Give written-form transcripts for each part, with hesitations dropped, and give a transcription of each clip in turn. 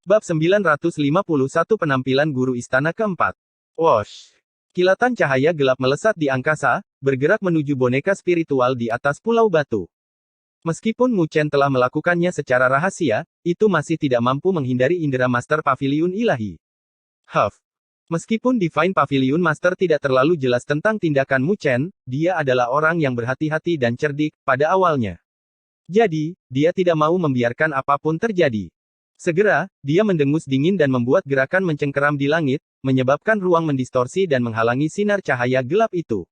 Bab 951 Penampilan Guru Istana Keempat. Wosh! Kilatan cahaya gelap melesat di angkasa, bergerak menuju boneka spiritual di atas pulau batu. Meskipun Mu Chen telah melakukannya secara rahasia, itu masih tidak mampu menghindari indera Master Pavilion Ilahi. Meskipun Divine Pavilion Master tidak terlalu jelas tentang tindakan Mu Chen, dia adalah orang yang berhati-hati dan cerdik pada awalnya. Jadi, dia tidak mau membiarkan apapun terjadi. Segera, dia mendengus dingin dan membuat gerakan mencengkeram di langit, menyebabkan ruang mendistorsi dan menghalangi sinar cahaya gelap itu.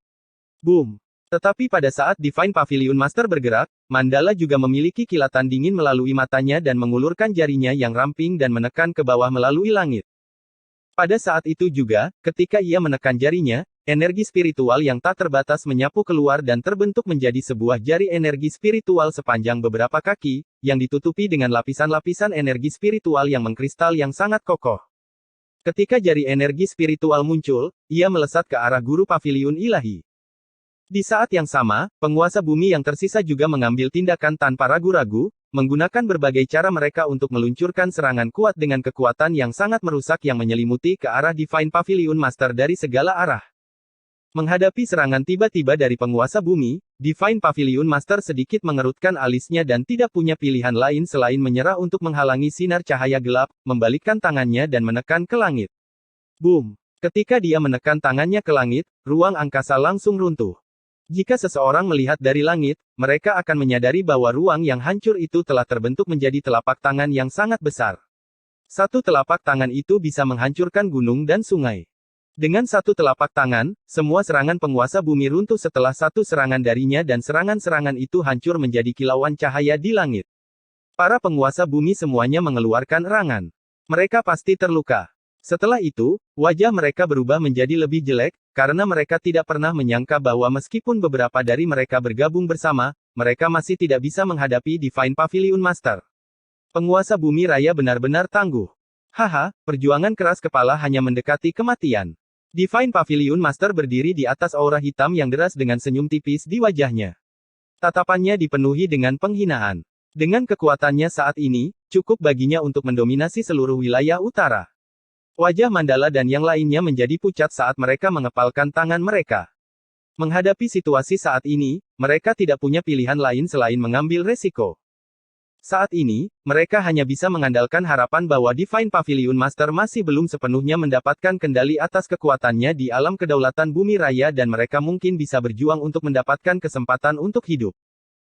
Boom! Tetapi pada saat Divine Pavilion Master bergerak, Mandala juga memiliki kilatan dingin melalui matanya dan mengulurkan jarinya yang ramping dan menekan ke bawah melalui langit. Pada saat itu juga, ketika ia menekan jarinya, energi spiritual yang tak terbatas menyapu keluar dan terbentuk menjadi sebuah jari energi spiritual sepanjang beberapa kaki, yang ditutupi dengan lapisan-lapisan energi spiritual yang mengkristal yang sangat kokoh. Ketika jari energi spiritual muncul, ia melesat ke arah Guru Pavilion Ilahi. Di saat yang sama, penguasa bumi yang tersisa juga mengambil tindakan tanpa ragu-ragu, menggunakan berbagai cara mereka untuk meluncurkan serangan kuat dengan kekuatan yang sangat merusak yang menyelimuti ke arah Divine Pavilion Master dari segala arah. Menghadapi serangan tiba-tiba dari penguasa bumi, Divine Pavilion Master sedikit mengerutkan alisnya dan tidak punya pilihan lain selain menyerah untuk menghalangi sinar cahaya gelap, membalikkan tangannya dan menekan ke langit. Boom! Ketika dia menekan tangannya ke langit, ruang angkasa langsung runtuh. Jika seseorang melihat dari langit, mereka akan menyadari bahwa ruang yang hancur itu telah terbentuk menjadi telapak tangan yang sangat besar. Satu telapak tangan itu bisa menghancurkan gunung dan sungai. Dengan satu telapak tangan, semua serangan penguasa bumi runtuh setelah satu serangan darinya dan serangan-serangan itu hancur menjadi kilauan cahaya di langit. Para penguasa bumi semuanya mengeluarkan erangan. Mereka pasti terluka. Setelah itu, wajah mereka berubah menjadi lebih jelek, karena mereka tidak pernah menyangka bahwa meskipun beberapa dari mereka bergabung bersama, mereka masih tidak bisa menghadapi Divine Pavilion Master. Penguasa bumi raya benar-benar tangguh. Haha, perjuangan keras kepala hanya mendekati kematian. Divine Pavilion Master berdiri di atas aura hitam yang deras dengan senyum tipis di wajahnya. Tatapannya dipenuhi dengan penghinaan. Dengan kekuatannya saat ini, cukup baginya untuk mendominasi seluruh wilayah utara. Wajah Mandala dan yang lainnya menjadi pucat saat mereka mengepalkan tangan mereka. Menghadapi situasi saat ini, mereka tidak punya pilihan lain selain mengambil resiko. Saat ini, mereka hanya bisa mengandalkan harapan bahwa Divine Pavilion Master masih belum sepenuhnya mendapatkan kendali atas kekuatannya di alam kedaulatan bumi raya dan mereka mungkin bisa berjuang untuk mendapatkan kesempatan untuk hidup.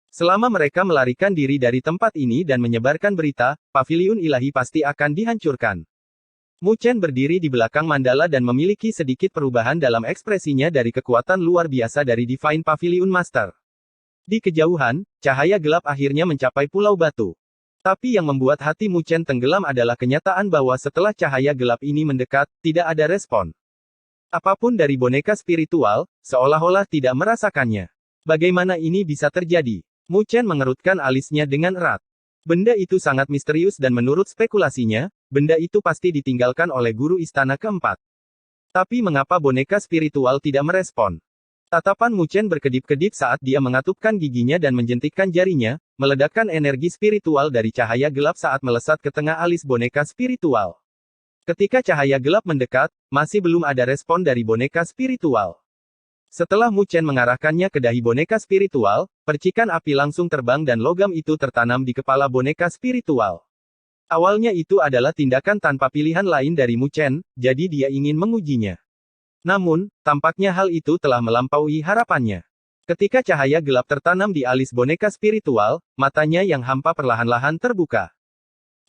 Selama mereka melarikan diri dari tempat ini dan menyebarkan berita, Pavilion Ilahi pasti akan dihancurkan. Mu Chen berdiri di belakang Mandala dan memiliki sedikit perubahan dalam ekspresinya dari kekuatan luar biasa dari Divine Pavilion Master. Di kejauhan, cahaya gelap akhirnya mencapai pulau batu. Tapi yang membuat hati Mu Chen tenggelam adalah kenyataan bahwa setelah cahaya gelap ini mendekat, tidak ada respon. Apapun dari boneka spiritual, seolah-olah tidak merasakannya. Bagaimana ini bisa terjadi? Mu Chen mengerutkan alisnya dengan erat. Benda itu sangat misterius dan menurut spekulasinya, benda itu pasti ditinggalkan oleh Guru Istana Keempat. Tapi mengapa boneka spiritual tidak merespon? Tatapan Mu Chen berkedip-kedip saat dia mengatupkan giginya dan menjentikkan jarinya, meledakkan energi spiritual dari cahaya gelap saat melesat ke tengah alis boneka spiritual. Ketika cahaya gelap mendekat, masih belum ada respon dari boneka spiritual. Setelah Mu Chen mengarahkannya ke dahi boneka spiritual, percikan api langsung terbang dan logam itu tertanam di kepala boneka spiritual. Awalnya itu adalah tindakan tanpa pilihan lain dari Mu Chen, jadi dia ingin mengujinya. Namun, tampaknya hal itu telah melampaui harapannya. Ketika cahaya gelap tertanam di alis boneka spiritual, matanya yang hampa perlahan-lahan terbuka.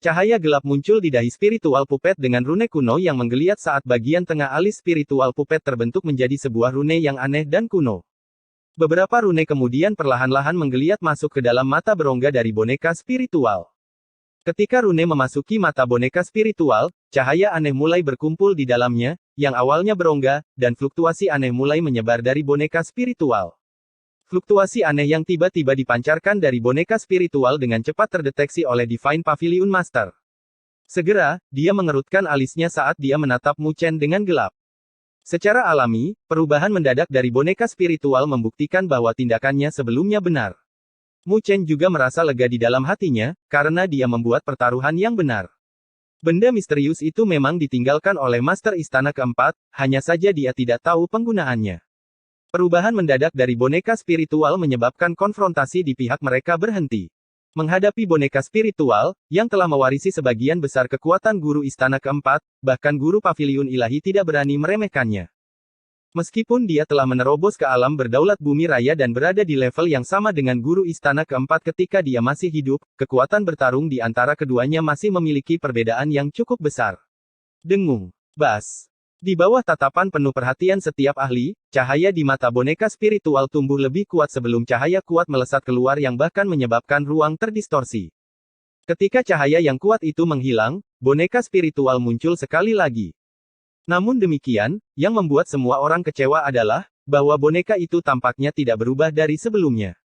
Cahaya gelap muncul di dahi spiritual puppet dengan rune kuno yang menggeliat saat bagian tengah alis spiritual puppet terbentuk menjadi sebuah rune yang aneh dan kuno. Beberapa rune kemudian perlahan-lahan menggeliat masuk ke dalam mata berongga dari boneka spiritual. Ketika rune memasuki mata boneka spiritual, cahaya aneh mulai berkumpul di dalamnya, yang awalnya berongga, dan fluktuasi aneh mulai menyebar dari boneka spiritual. Fluktuasi aneh yang tiba-tiba dipancarkan dari boneka spiritual dengan cepat terdeteksi oleh Divine Pavilion Master. Segera, dia mengerutkan alisnya saat dia menatap Mu Chen dengan gelap. Secara alami, perubahan mendadak dari boneka spiritual membuktikan bahwa tindakannya sebelumnya benar. Mu Chen juga merasa lega di dalam hatinya, karena dia membuat pertaruhan yang benar. Benda misterius itu memang ditinggalkan oleh Master Istana Keempat, hanya saja dia tidak tahu penggunaannya. Perubahan mendadak dari boneka spiritual menyebabkan konfrontasi di pihak mereka berhenti. Menghadapi boneka spiritual, yang telah mewarisi sebagian besar kekuatan guru Istana Keempat, bahkan guru Paviliun Ilahi tidak berani meremehkannya. Meskipun dia telah menerobos ke alam berdaulat bumi raya dan berada di level yang sama dengan guru Istana Keempat ketika dia masih hidup, kekuatan bertarung di antara keduanya masih memiliki perbedaan yang cukup besar. Dengung. Bas. Di bawah tatapan penuh perhatian setiap ahli, cahaya di mata boneka spiritual tumbuh lebih kuat sebelum cahaya kuat melesat keluar yang bahkan menyebabkan ruang terdistorsi. Ketika cahaya yang kuat itu menghilang, boneka spiritual muncul sekali lagi. Namun demikian, yang membuat semua orang kecewa adalah, bahwa boneka itu tampaknya tidak berubah dari sebelumnya.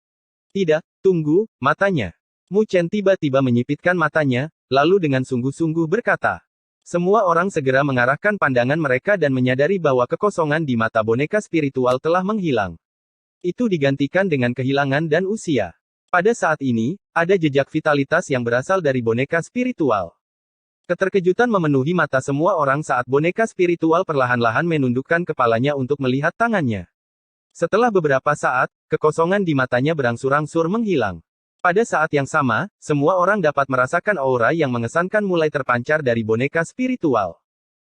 Tidak, tunggu, matanya. Mu Chen tiba-tiba menyipitkan matanya, lalu dengan sungguh-sungguh berkata. Semua orang segera mengarahkan pandangan mereka dan menyadari bahwa kekosongan di mata boneka spiritual telah menghilang. Itu digantikan dengan kehilangan dan usia. Pada saat ini, ada jejak vitalitas yang berasal dari boneka spiritual. Keterkejutan memenuhi mata semua orang saat boneka spiritual perlahan-lahan menundukkan kepalanya untuk melihat tangannya. Setelah beberapa saat, kekosongan di matanya berangsur-angsur menghilang. Pada saat yang sama, semua orang dapat merasakan aura yang mengesankan mulai terpancar dari boneka spiritual.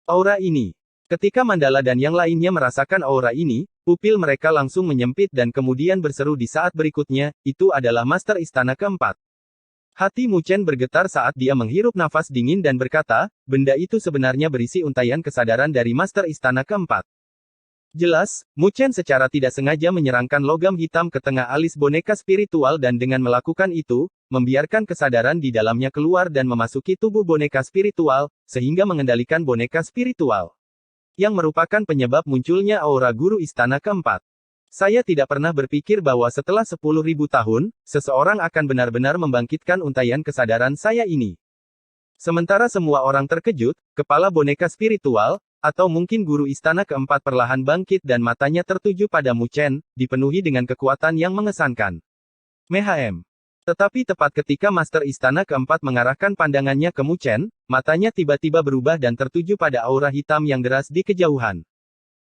Aura ini. Ketika Mandala dan yang lainnya merasakan aura ini, pupil mereka langsung menyempit dan kemudian berseru di saat berikutnya, itu adalah Master Istana Keempat. Hati Mu Chen bergetar saat dia menghirup nafas dingin dan berkata, benda itu sebenarnya berisi untaian kesadaran dari Master Istana Keempat. Jelas, Mu Chen secara tidak sengaja menyerangkan logam hitam ke tengah alis boneka spiritual dan dengan melakukan itu, membiarkan kesadaran di dalamnya keluar dan memasuki tubuh boneka spiritual, sehingga mengendalikan boneka spiritual. Yang merupakan penyebab munculnya aura guru Istana Keempat. Saya tidak pernah berpikir bahwa setelah 10.000 tahun, seseorang akan benar-benar membangkitkan untaian kesadaran saya ini. Sementara semua orang terkejut, kepala boneka spiritual, atau mungkin guru Istana Keempat perlahan bangkit dan matanya tertuju pada Mu Chen, dipenuhi dengan kekuatan yang mengesankan. MHM. Tetapi tepat ketika Master Istana Keempat mengarahkan pandangannya ke Mu Chen, matanya tiba-tiba berubah dan tertuju pada aura hitam yang deras di kejauhan.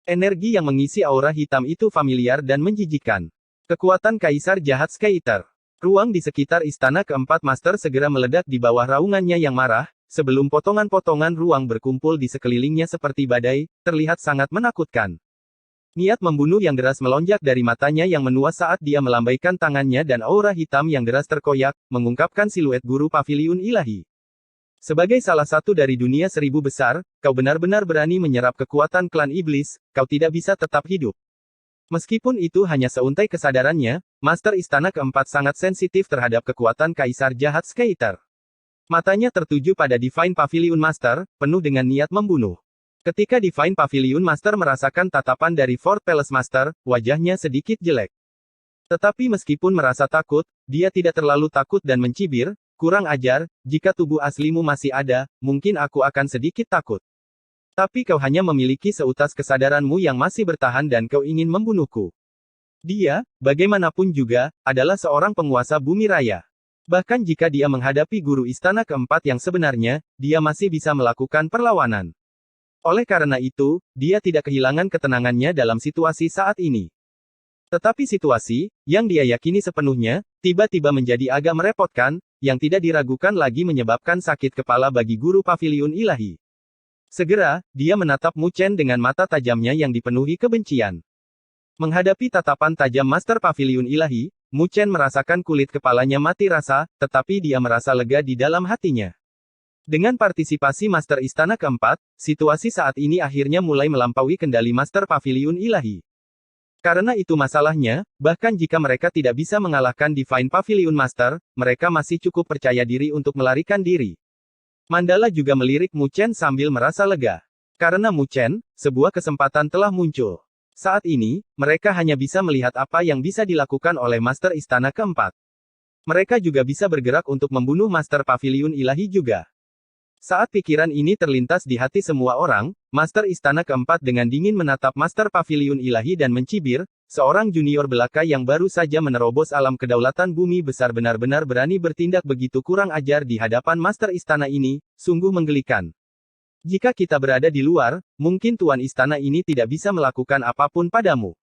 Energi yang mengisi aura hitam itu familiar dan menjijikkan. Kekuatan Kaisar Jahat Skater. Ruang di sekitar Istana Keempat Master segera meledak di bawah raungannya yang marah, sebelum potongan-potongan ruang berkumpul di sekelilingnya seperti badai, terlihat sangat menakutkan. Niat membunuh yang deras melonjak dari matanya yang menua saat dia melambaikan tangannya dan aura hitam yang deras terkoyak, mengungkapkan siluet guru Paviliun Ilahi. Sebagai salah satu dari dunia 1000 besar, kau benar-benar berani menyerap kekuatan klan iblis, kau tidak bisa tetap hidup. Meskipun itu hanya seuntai kesadarannya, Master Istana Keempat sangat sensitif terhadap kekuatan Kaisar Jahat Skater. Matanya tertuju pada Divine Pavilion Master, penuh dengan niat membunuh. Ketika Divine Pavilion Master merasakan tatapan dari Fourth Palace Master, wajahnya sedikit jelek. Tetapi meskipun merasa takut, dia tidak terlalu takut dan mencibir. Kurang ajar, jika tubuh aslimu masih ada, mungkin aku akan sedikit takut. Tapi kau hanya memiliki seutas kesadaranmu yang masih bertahan dan kau ingin membunuhku. Dia, bagaimanapun juga, adalah seorang penguasa bumi raya. Bahkan jika dia menghadapi guru Istana Keempat yang sebenarnya, dia masih bisa melakukan perlawanan. Oleh karena itu, dia tidak kehilangan ketenangannya dalam situasi saat ini. Tetapi situasi, yang dia yakini sepenuhnya, tiba-tiba menjadi agak merepotkan, yang tidak diragukan lagi menyebabkan sakit kepala bagi guru Paviliun Ilahi. Segera, dia menatap Mu Chen dengan mata tajamnya yang dipenuhi kebencian. Menghadapi tatapan tajam Master Paviliun Ilahi, Mu Chen merasakan kulit kepalanya mati rasa, tetapi dia merasa lega di dalam hatinya. Dengan partisipasi Master Istana Keempat, situasi saat ini akhirnya mulai melampaui kendali Master Paviliun Ilahi. Karena itu masalahnya, bahkan jika mereka tidak bisa mengalahkan Divine Pavilion Master, mereka masih cukup percaya diri untuk melarikan diri. Mandala juga melirik Mu Chen sambil merasa lega. Karena Mu Chen, sebuah kesempatan telah muncul. Saat ini, mereka hanya bisa melihat apa yang bisa dilakukan oleh Master Istana Keempat. Mereka juga bisa bergerak untuk membunuh Master Pavilion Ilahi juga. Saat pikiran ini terlintas di hati semua orang, Master Istana Keempat dengan dingin menatap Master Paviliun Ilahi dan mencibir, seorang junior belaka yang baru saja menerobos alam kedaulatan bumi besar benar-benar berani bertindak begitu kurang ajar di hadapan Master Istana ini, sungguh menggelikan. Jika kita berada di luar, mungkin Tuan Istana ini tidak bisa melakukan apapun padamu.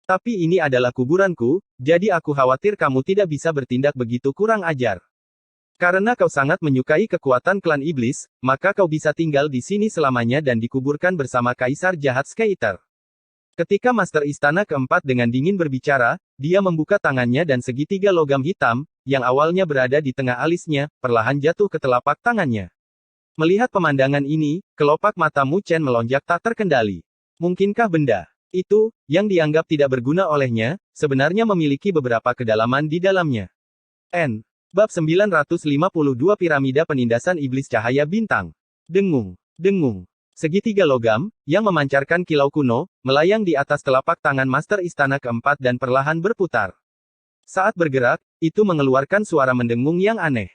Tapi ini adalah kuburanku, jadi aku khawatir kamu tidak bisa bertindak begitu kurang ajar. Karena kau sangat menyukai kekuatan klan iblis, maka kau bisa tinggal di sini selamanya dan dikuburkan bersama Kaisar Jahat Skeeter. Ketika Master Istana Keempat dengan dingin berbicara, dia membuka tangannya dan segitiga logam hitam, yang awalnya berada di tengah alisnya, perlahan jatuh ke telapak tangannya. Melihat pemandangan ini, kelopak mata Mu Chen melonjak tak terkendali. Mungkinkah benda itu, yang dianggap tidak berguna olehnya, sebenarnya memiliki beberapa kedalaman di dalamnya? Bab 952 Piramida Penindasan Iblis Cahaya Bintang. Dengung, dengung. Segitiga logam, yang memancarkan kilau kuno, melayang di atas telapak tangan Master Istana Keempat dan perlahan berputar. Saat bergerak, itu mengeluarkan suara mendengung yang aneh.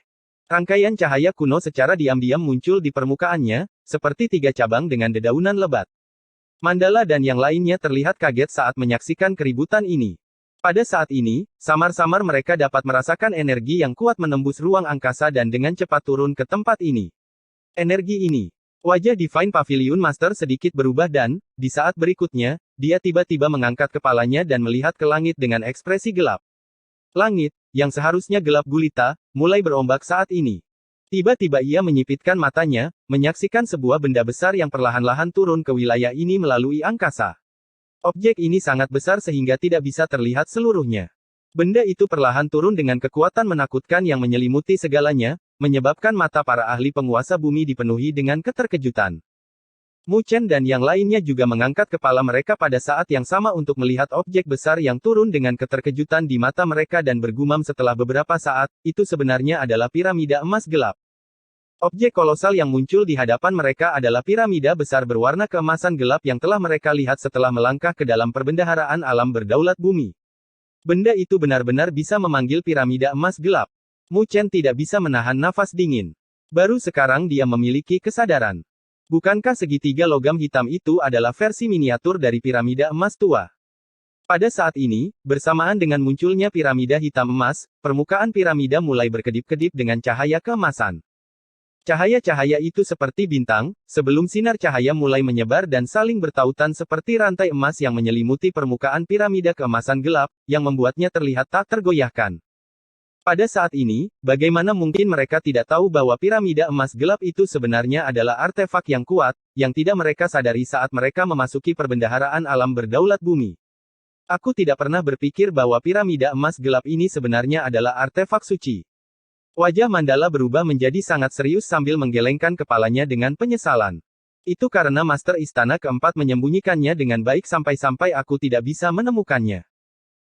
Rangkaian cahaya kuno secara diam-diam muncul di permukaannya, seperti 3 cabang dengan dedaunan lebat. Mandala dan yang lainnya terlihat kaget saat menyaksikan keributan ini. Pada saat ini, samar-samar mereka dapat merasakan energi yang kuat menembus ruang angkasa dan dengan cepat turun ke tempat ini. Energi ini. Wajah Divine Pavilion Master sedikit berubah dan, di saat berikutnya, dia tiba-tiba mengangkat kepalanya dan melihat ke langit dengan ekspresi gelap. Langit, yang seharusnya gelap gulita, mulai berombak saat ini. Tiba-tiba ia menyipitkan matanya, menyaksikan sebuah benda besar yang perlahan-lahan turun ke wilayah ini melalui angkasa. Objek ini sangat besar sehingga tidak bisa terlihat seluruhnya. Benda itu perlahan turun dengan kekuatan menakutkan yang menyelimuti segalanya, menyebabkan mata para ahli penguasa bumi dipenuhi dengan keterkejutan. Mu Chen dan yang lainnya juga mengangkat kepala mereka pada saat yang sama untuk melihat objek besar yang turun dengan keterkejutan di mata mereka dan bergumam setelah beberapa saat, itu sebenarnya adalah piramida emas gelap. Objek kolosal yang muncul di hadapan mereka adalah piramida besar berwarna keemasan gelap yang telah mereka lihat setelah melangkah ke dalam perbendaharaan alam berdaulat bumi. Benda itu benar-benar bisa memanggil piramida emas gelap. Mu Chen tidak bisa menahan nafas dingin. Baru sekarang dia memiliki kesadaran. Bukankah segitiga logam hitam itu adalah versi miniatur dari piramida emas tua? Pada saat ini, bersamaan dengan munculnya piramida hitam emas, permukaan piramida mulai berkedip-kedip dengan cahaya keemasan. Cahaya-cahaya itu seperti bintang, sebelum sinar cahaya mulai menyebar dan saling bertautan seperti rantai emas yang menyelimuti permukaan piramida keemasan gelap, yang membuatnya terlihat tak tergoyahkan. Pada saat ini, bagaimana mungkin mereka tidak tahu bahwa piramida emas gelap itu sebenarnya adalah artefak yang kuat, yang tidak mereka sadari saat mereka memasuki perbendaharaan alam berdaulat bumi. Aku tidak pernah berpikir bahwa piramida emas gelap ini sebenarnya adalah artefak suci. Wajah Mandala berubah menjadi sangat serius sambil menggelengkan kepalanya dengan penyesalan. Itu karena Master Istana Keempat menyembunyikannya dengan baik sampai-sampai aku tidak bisa menemukannya.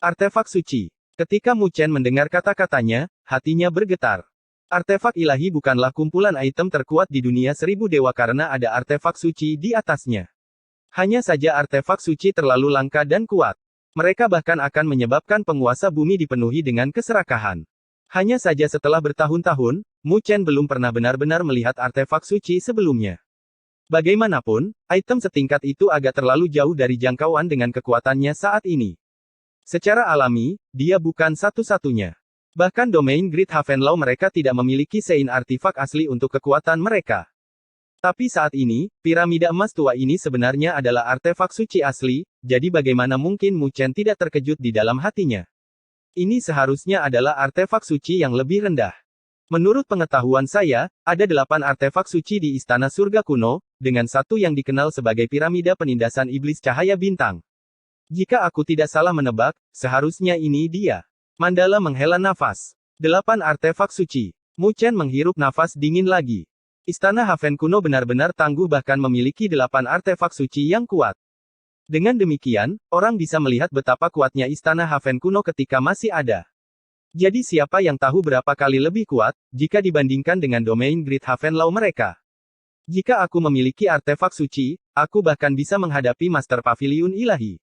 Artefak suci. Ketika Mu Chen mendengar kata-katanya, hatinya bergetar. Artefak ilahi bukanlah kumpulan item terkuat di dunia 1000 dewa karena ada artefak suci di atasnya. Hanya saja artefak suci terlalu langka dan kuat. Mereka bahkan akan menyebabkan penguasa bumi dipenuhi dengan keserakahan. Hanya saja setelah bertahun-tahun, Mu Chen belum pernah benar-benar melihat artefak suci sebelumnya. Bagaimanapun, item setingkat itu agak terlalu jauh dari jangkauan dengan kekuatannya saat ini. Secara alami, dia bukan satu-satunya. Bahkan domain Great Havenlaw mereka tidak memiliki sein artifak asli untuk kekuatan mereka. Tapi saat ini, piramida emas tua ini sebenarnya adalah artefak suci asli, jadi bagaimana mungkin Mu Chen tidak terkejut di dalam hatinya? Ini seharusnya adalah artefak suci yang lebih rendah. Menurut pengetahuan saya, ada 8 artefak suci di Istana Surga Kuno, dengan satu yang dikenal sebagai piramida penindasan iblis cahaya bintang. Jika aku tidak salah menebak, seharusnya ini dia. Mandala menghela nafas. 8 artefak suci. Mu Chen menghirup nafas dingin lagi. Istana Haven Kuno benar-benar tangguh bahkan memiliki 8 artefak suci yang kuat. Dengan demikian, orang bisa melihat betapa kuatnya Istana Haven Kuno ketika masih ada. Jadi siapa yang tahu berapa kali lebih kuat, jika dibandingkan dengan domain Great Havenlaw mereka? Jika aku memiliki artefak suci, aku bahkan bisa menghadapi Master Pavilion Ilahi.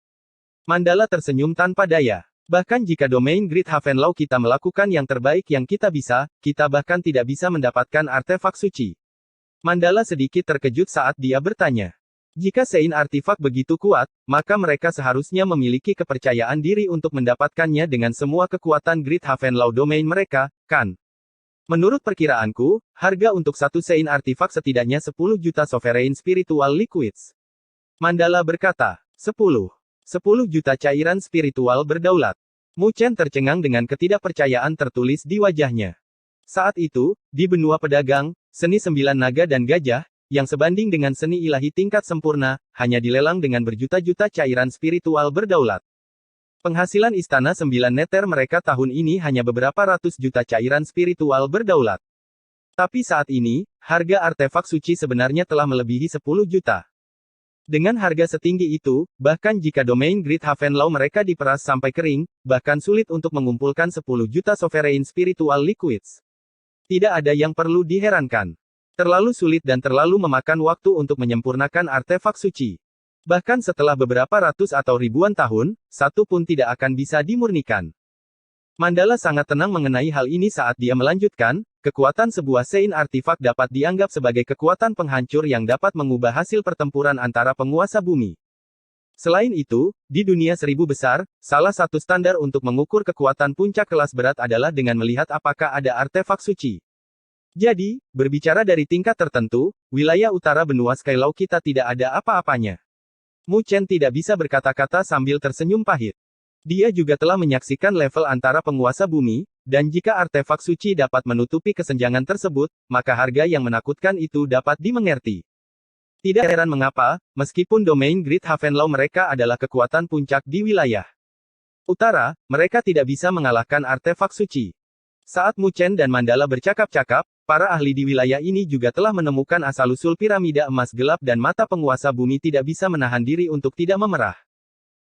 Mandala tersenyum tanpa daya. Bahkan jika domain Great Havenlaw kita melakukan yang terbaik yang kita bisa, kita bahkan tidak bisa mendapatkan artefak suci. Mandala sedikit terkejut saat dia bertanya. Jika Sein artifak begitu kuat, maka mereka seharusnya memiliki kepercayaan diri untuk mendapatkannya dengan semua kekuatan Great Havenlaw Domain mereka, kan? Menurut perkiraanku, harga untuk satu Sein artifak setidaknya 10 juta Sovereign Spiritual Liquids. Mandala berkata, 10 juta cairan spiritual berdaulat. Mu Chen tercengang dengan ketidakpercayaan tertulis di wajahnya. Saat itu, di benua pedagang, seni 9 naga dan gajah, yang sebanding dengan seni ilahi tingkat sempurna, hanya dilelang dengan berjuta-juta cairan spiritual berdaulat. Penghasilan istana 9 neter mereka tahun ini hanya beberapa ratus juta cairan spiritual berdaulat. Tapi saat ini, harga artefak suci sebenarnya telah melebihi 10 juta. Dengan harga setinggi itu, bahkan jika domain Great Havenlaw mereka diperas sampai kering, bahkan sulit untuk mengumpulkan 10 juta Sovereign Spiritual Liquids. Tidak ada yang perlu diherankan. Terlalu sulit dan terlalu memakan waktu untuk menyempurnakan artefak suci. Bahkan setelah beberapa ratus atau ribuan tahun, satu pun tidak akan bisa dimurnikan. Mandala sangat tenang mengenai hal ini saat dia melanjutkan, kekuatan sebuah Sein artifak dapat dianggap sebagai kekuatan penghancur yang dapat mengubah hasil pertempuran antara penguasa bumi. Selain itu, di dunia seribu besar, salah satu standar untuk mengukur kekuatan puncak kelas berat adalah dengan melihat apakah ada artefak suci. Jadi, berbicara dari tingkat tertentu, wilayah utara benua Skylaw kita tidak ada apa-apanya. Mu Chen tidak bisa berkata-kata sambil tersenyum pahit. Dia juga telah menyaksikan level antara penguasa bumi, dan jika artefak suci dapat menutupi kesenjangan tersebut, maka harga yang menakutkan itu dapat dimengerti. Tidak heran mengapa, meskipun domain Great Havenlaw mereka adalah kekuatan puncak di wilayah utara, mereka tidak bisa mengalahkan artefak suci. Saat Mu Chen dan Mandala bercakap-cakap, para ahli di wilayah ini juga telah menemukan asal-usul piramida emas gelap dan mata penguasa bumi tidak bisa menahan diri untuk tidak memerah.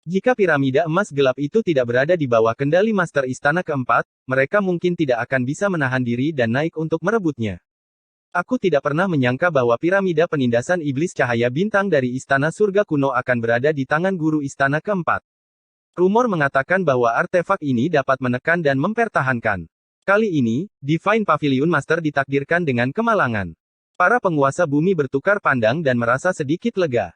Jika piramida emas gelap itu tidak berada di bawah kendali Master Istana keempat, mereka mungkin tidak akan bisa menahan diri dan naik untuk merebutnya. Aku tidak pernah menyangka bahwa piramida penindasan iblis cahaya bintang dari Istana Surga kuno akan berada di tangan guru Istana keempat. Rumor mengatakan bahwa artefak ini dapat menekan dan mempertahankan. Kali ini, Divine Pavilion Master ditakdirkan dengan kemalangan. Para penguasa bumi bertukar pandang dan merasa sedikit lega.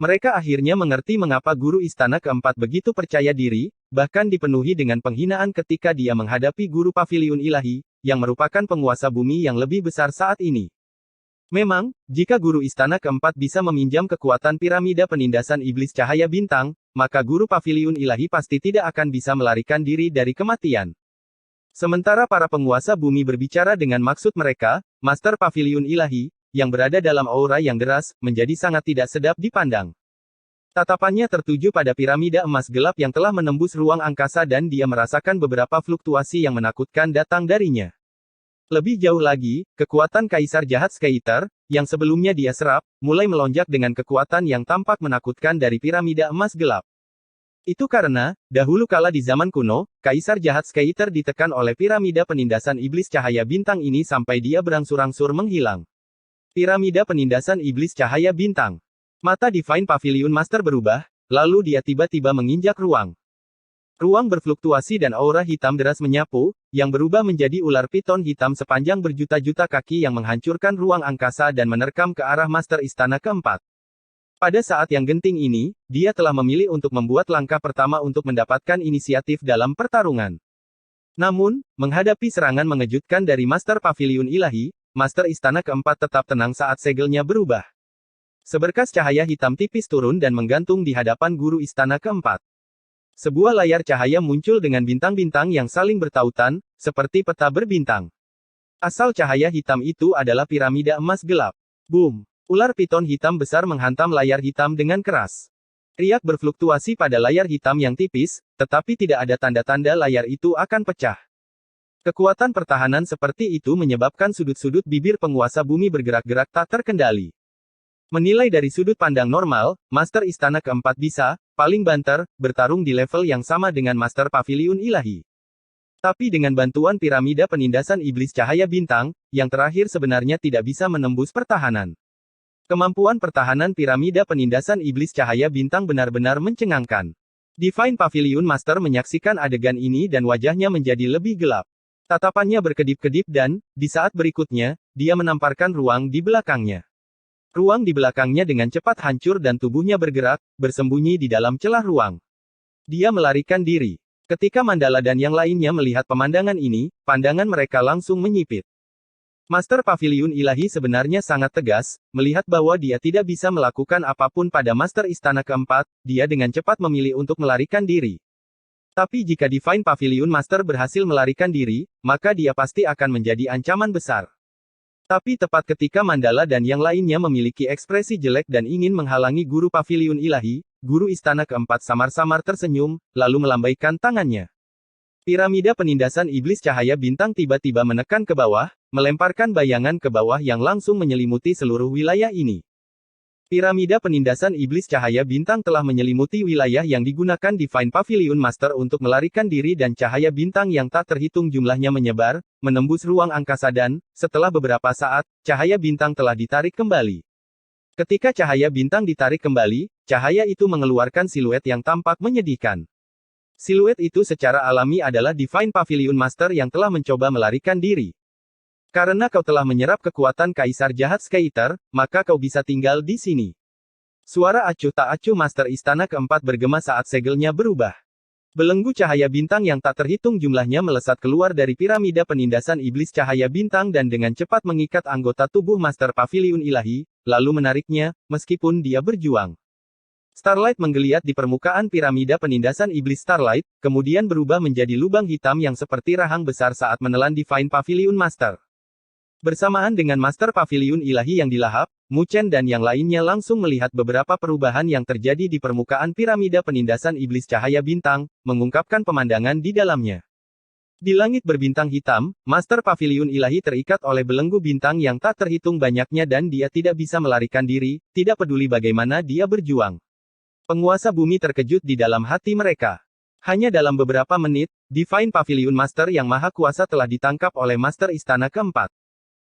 Mereka akhirnya mengerti mengapa guru istana keempat begitu percaya diri, bahkan dipenuhi dengan penghinaan ketika dia menghadapi guru paviliun ilahi, yang merupakan penguasa bumi yang lebih besar saat ini. Memang, jika guru istana keempat bisa meminjam kekuatan piramida penindasan iblis cahaya bintang, maka guru paviliun ilahi pasti tidak akan bisa melarikan diri dari kematian. Sementara para penguasa bumi berbicara dengan maksud mereka, Master Paviliun Ilahi, yang berada dalam aura yang deras, menjadi sangat tidak sedap dipandang. Tatapannya tertuju pada piramida emas gelap yang telah menembus ruang angkasa dan dia merasakan beberapa fluktuasi yang menakutkan datang darinya. Lebih jauh lagi, kekuatan Kaisar Jahat Skeiter, yang sebelumnya dia serap, mulai melonjak dengan kekuatan yang tampak menakutkan dari piramida emas gelap. Itu karena, dahulu kala di zaman kuno, Kaisar Jahat Skeiter ditekan oleh piramida penindasan iblis cahaya bintang ini sampai dia berangsur-angsur menghilang. Piramida penindasan iblis cahaya bintang. Mata Divine Pavilion Master berubah, lalu dia tiba-tiba menginjak ruang. Ruang berfluktuasi dan aura hitam deras menyapu, yang berubah menjadi ular piton hitam sepanjang berjuta-juta kaki yang menghancurkan ruang angkasa dan menerkam ke arah Master Istana keempat. Pada saat yang genting ini, dia telah memilih untuk membuat langkah pertama untuk mendapatkan inisiatif dalam pertarungan. Namun, menghadapi serangan mengejutkan dari Master Pavilion Ilahi, Master Istana keempat tetap tenang saat segelnya berubah. Seberkas cahaya hitam tipis turun dan menggantung di hadapan guru Istana keempat. Sebuah layar cahaya muncul dengan bintang-bintang yang saling bertautan, seperti peta berbintang. Asal cahaya hitam itu adalah piramida emas gelap. Boom! Ular piton hitam besar menghantam layar hitam dengan keras. Riak berfluktuasi pada layar hitam yang tipis, tetapi tidak ada tanda-tanda layar itu akan pecah. Kekuatan pertahanan seperti itu menyebabkan sudut-sudut bibir penguasa bumi bergerak-gerak tak terkendali. Menilai dari sudut pandang normal, Master Istana keempat bisa, paling banter, bertarung di level yang sama dengan Master Pavilion Ilahi. Tapi dengan bantuan piramida penindasan iblis cahaya bintang, yang terakhir sebenarnya tidak bisa menembus pertahanan. Kemampuan pertahanan piramida penindasan iblis cahaya bintang benar-benar mencengangkan. Divine Pavilion Master menyaksikan adegan ini dan wajahnya menjadi lebih gelap. Tatapannya berkedip-kedip dan, di saat berikutnya, dia menamparkan ruang di belakangnya. Ruang di belakangnya dengan cepat hancur dan tubuhnya bergerak, bersembunyi di dalam celah ruang. Dia melarikan diri. Ketika Mandala dan yang lainnya melihat pemandangan ini, pandangan mereka langsung menyipit. Master Paviliun Ilahi sebenarnya sangat tegas, melihat bahwa dia tidak bisa melakukan apapun pada Master Istana Keempat, dia dengan cepat memilih untuk melarikan diri. Tapi jika Divine Pavilion Master berhasil melarikan diri, maka dia pasti akan menjadi ancaman besar. Tapi tepat ketika Mandala dan yang lainnya memiliki ekspresi jelek dan ingin menghalangi Guru Paviliun Ilahi, Guru Istana Keempat samar-samar tersenyum, lalu melambaikan tangannya. Piramida penindasan iblis cahaya bintang tiba-tiba menekan ke bawah, melemparkan bayangan ke bawah yang langsung menyelimuti seluruh wilayah ini. Piramida penindasan iblis cahaya bintang telah menyelimuti wilayah yang digunakan Divine Pavilion Master untuk melarikan diri dan cahaya bintang yang tak terhitung jumlahnya menyebar, menembus ruang angkasa dan, setelah beberapa saat, cahaya bintang telah ditarik kembali. Ketika cahaya bintang ditarik kembali, cahaya itu mengeluarkan siluet yang tampak menyedihkan. Siluet itu secara alami adalah Divine Pavilion Master yang telah mencoba melarikan diri. Karena kau telah menyerap kekuatan Kaisar Jahat Skeeter, maka kau bisa tinggal di sini. Suara acuh tak acuh Master Istana Keempat bergema saat segelnya berubah. Belenggu cahaya bintang yang tak terhitung jumlahnya melesat keluar dari piramida penindasan iblis cahaya bintang dan dengan cepat mengikat anggota tubuh Master Pavilion Ilahi, lalu menariknya, meskipun dia berjuang. Starlight menggeliat di permukaan piramida penindasan iblis Starlight, kemudian berubah menjadi lubang hitam yang seperti rahang besar saat menelan Divine Pavilion Master. Bersamaan dengan Master Pavilion Ilahi yang dilahap, Mu Chen dan yang lainnya langsung melihat beberapa perubahan yang terjadi di permukaan piramida penindasan iblis cahaya bintang, mengungkapkan pemandangan di dalamnya. Di langit berbintang hitam, Master Pavilion Ilahi terikat oleh belenggu bintang yang tak terhitung banyaknya dan dia tidak bisa melarikan diri, tidak peduli bagaimana dia berjuang. Penguasa bumi terkejut di dalam hati mereka. Hanya dalam beberapa menit, Divine Pavilion Master yang maha kuasa telah ditangkap oleh Master Istana Keempat.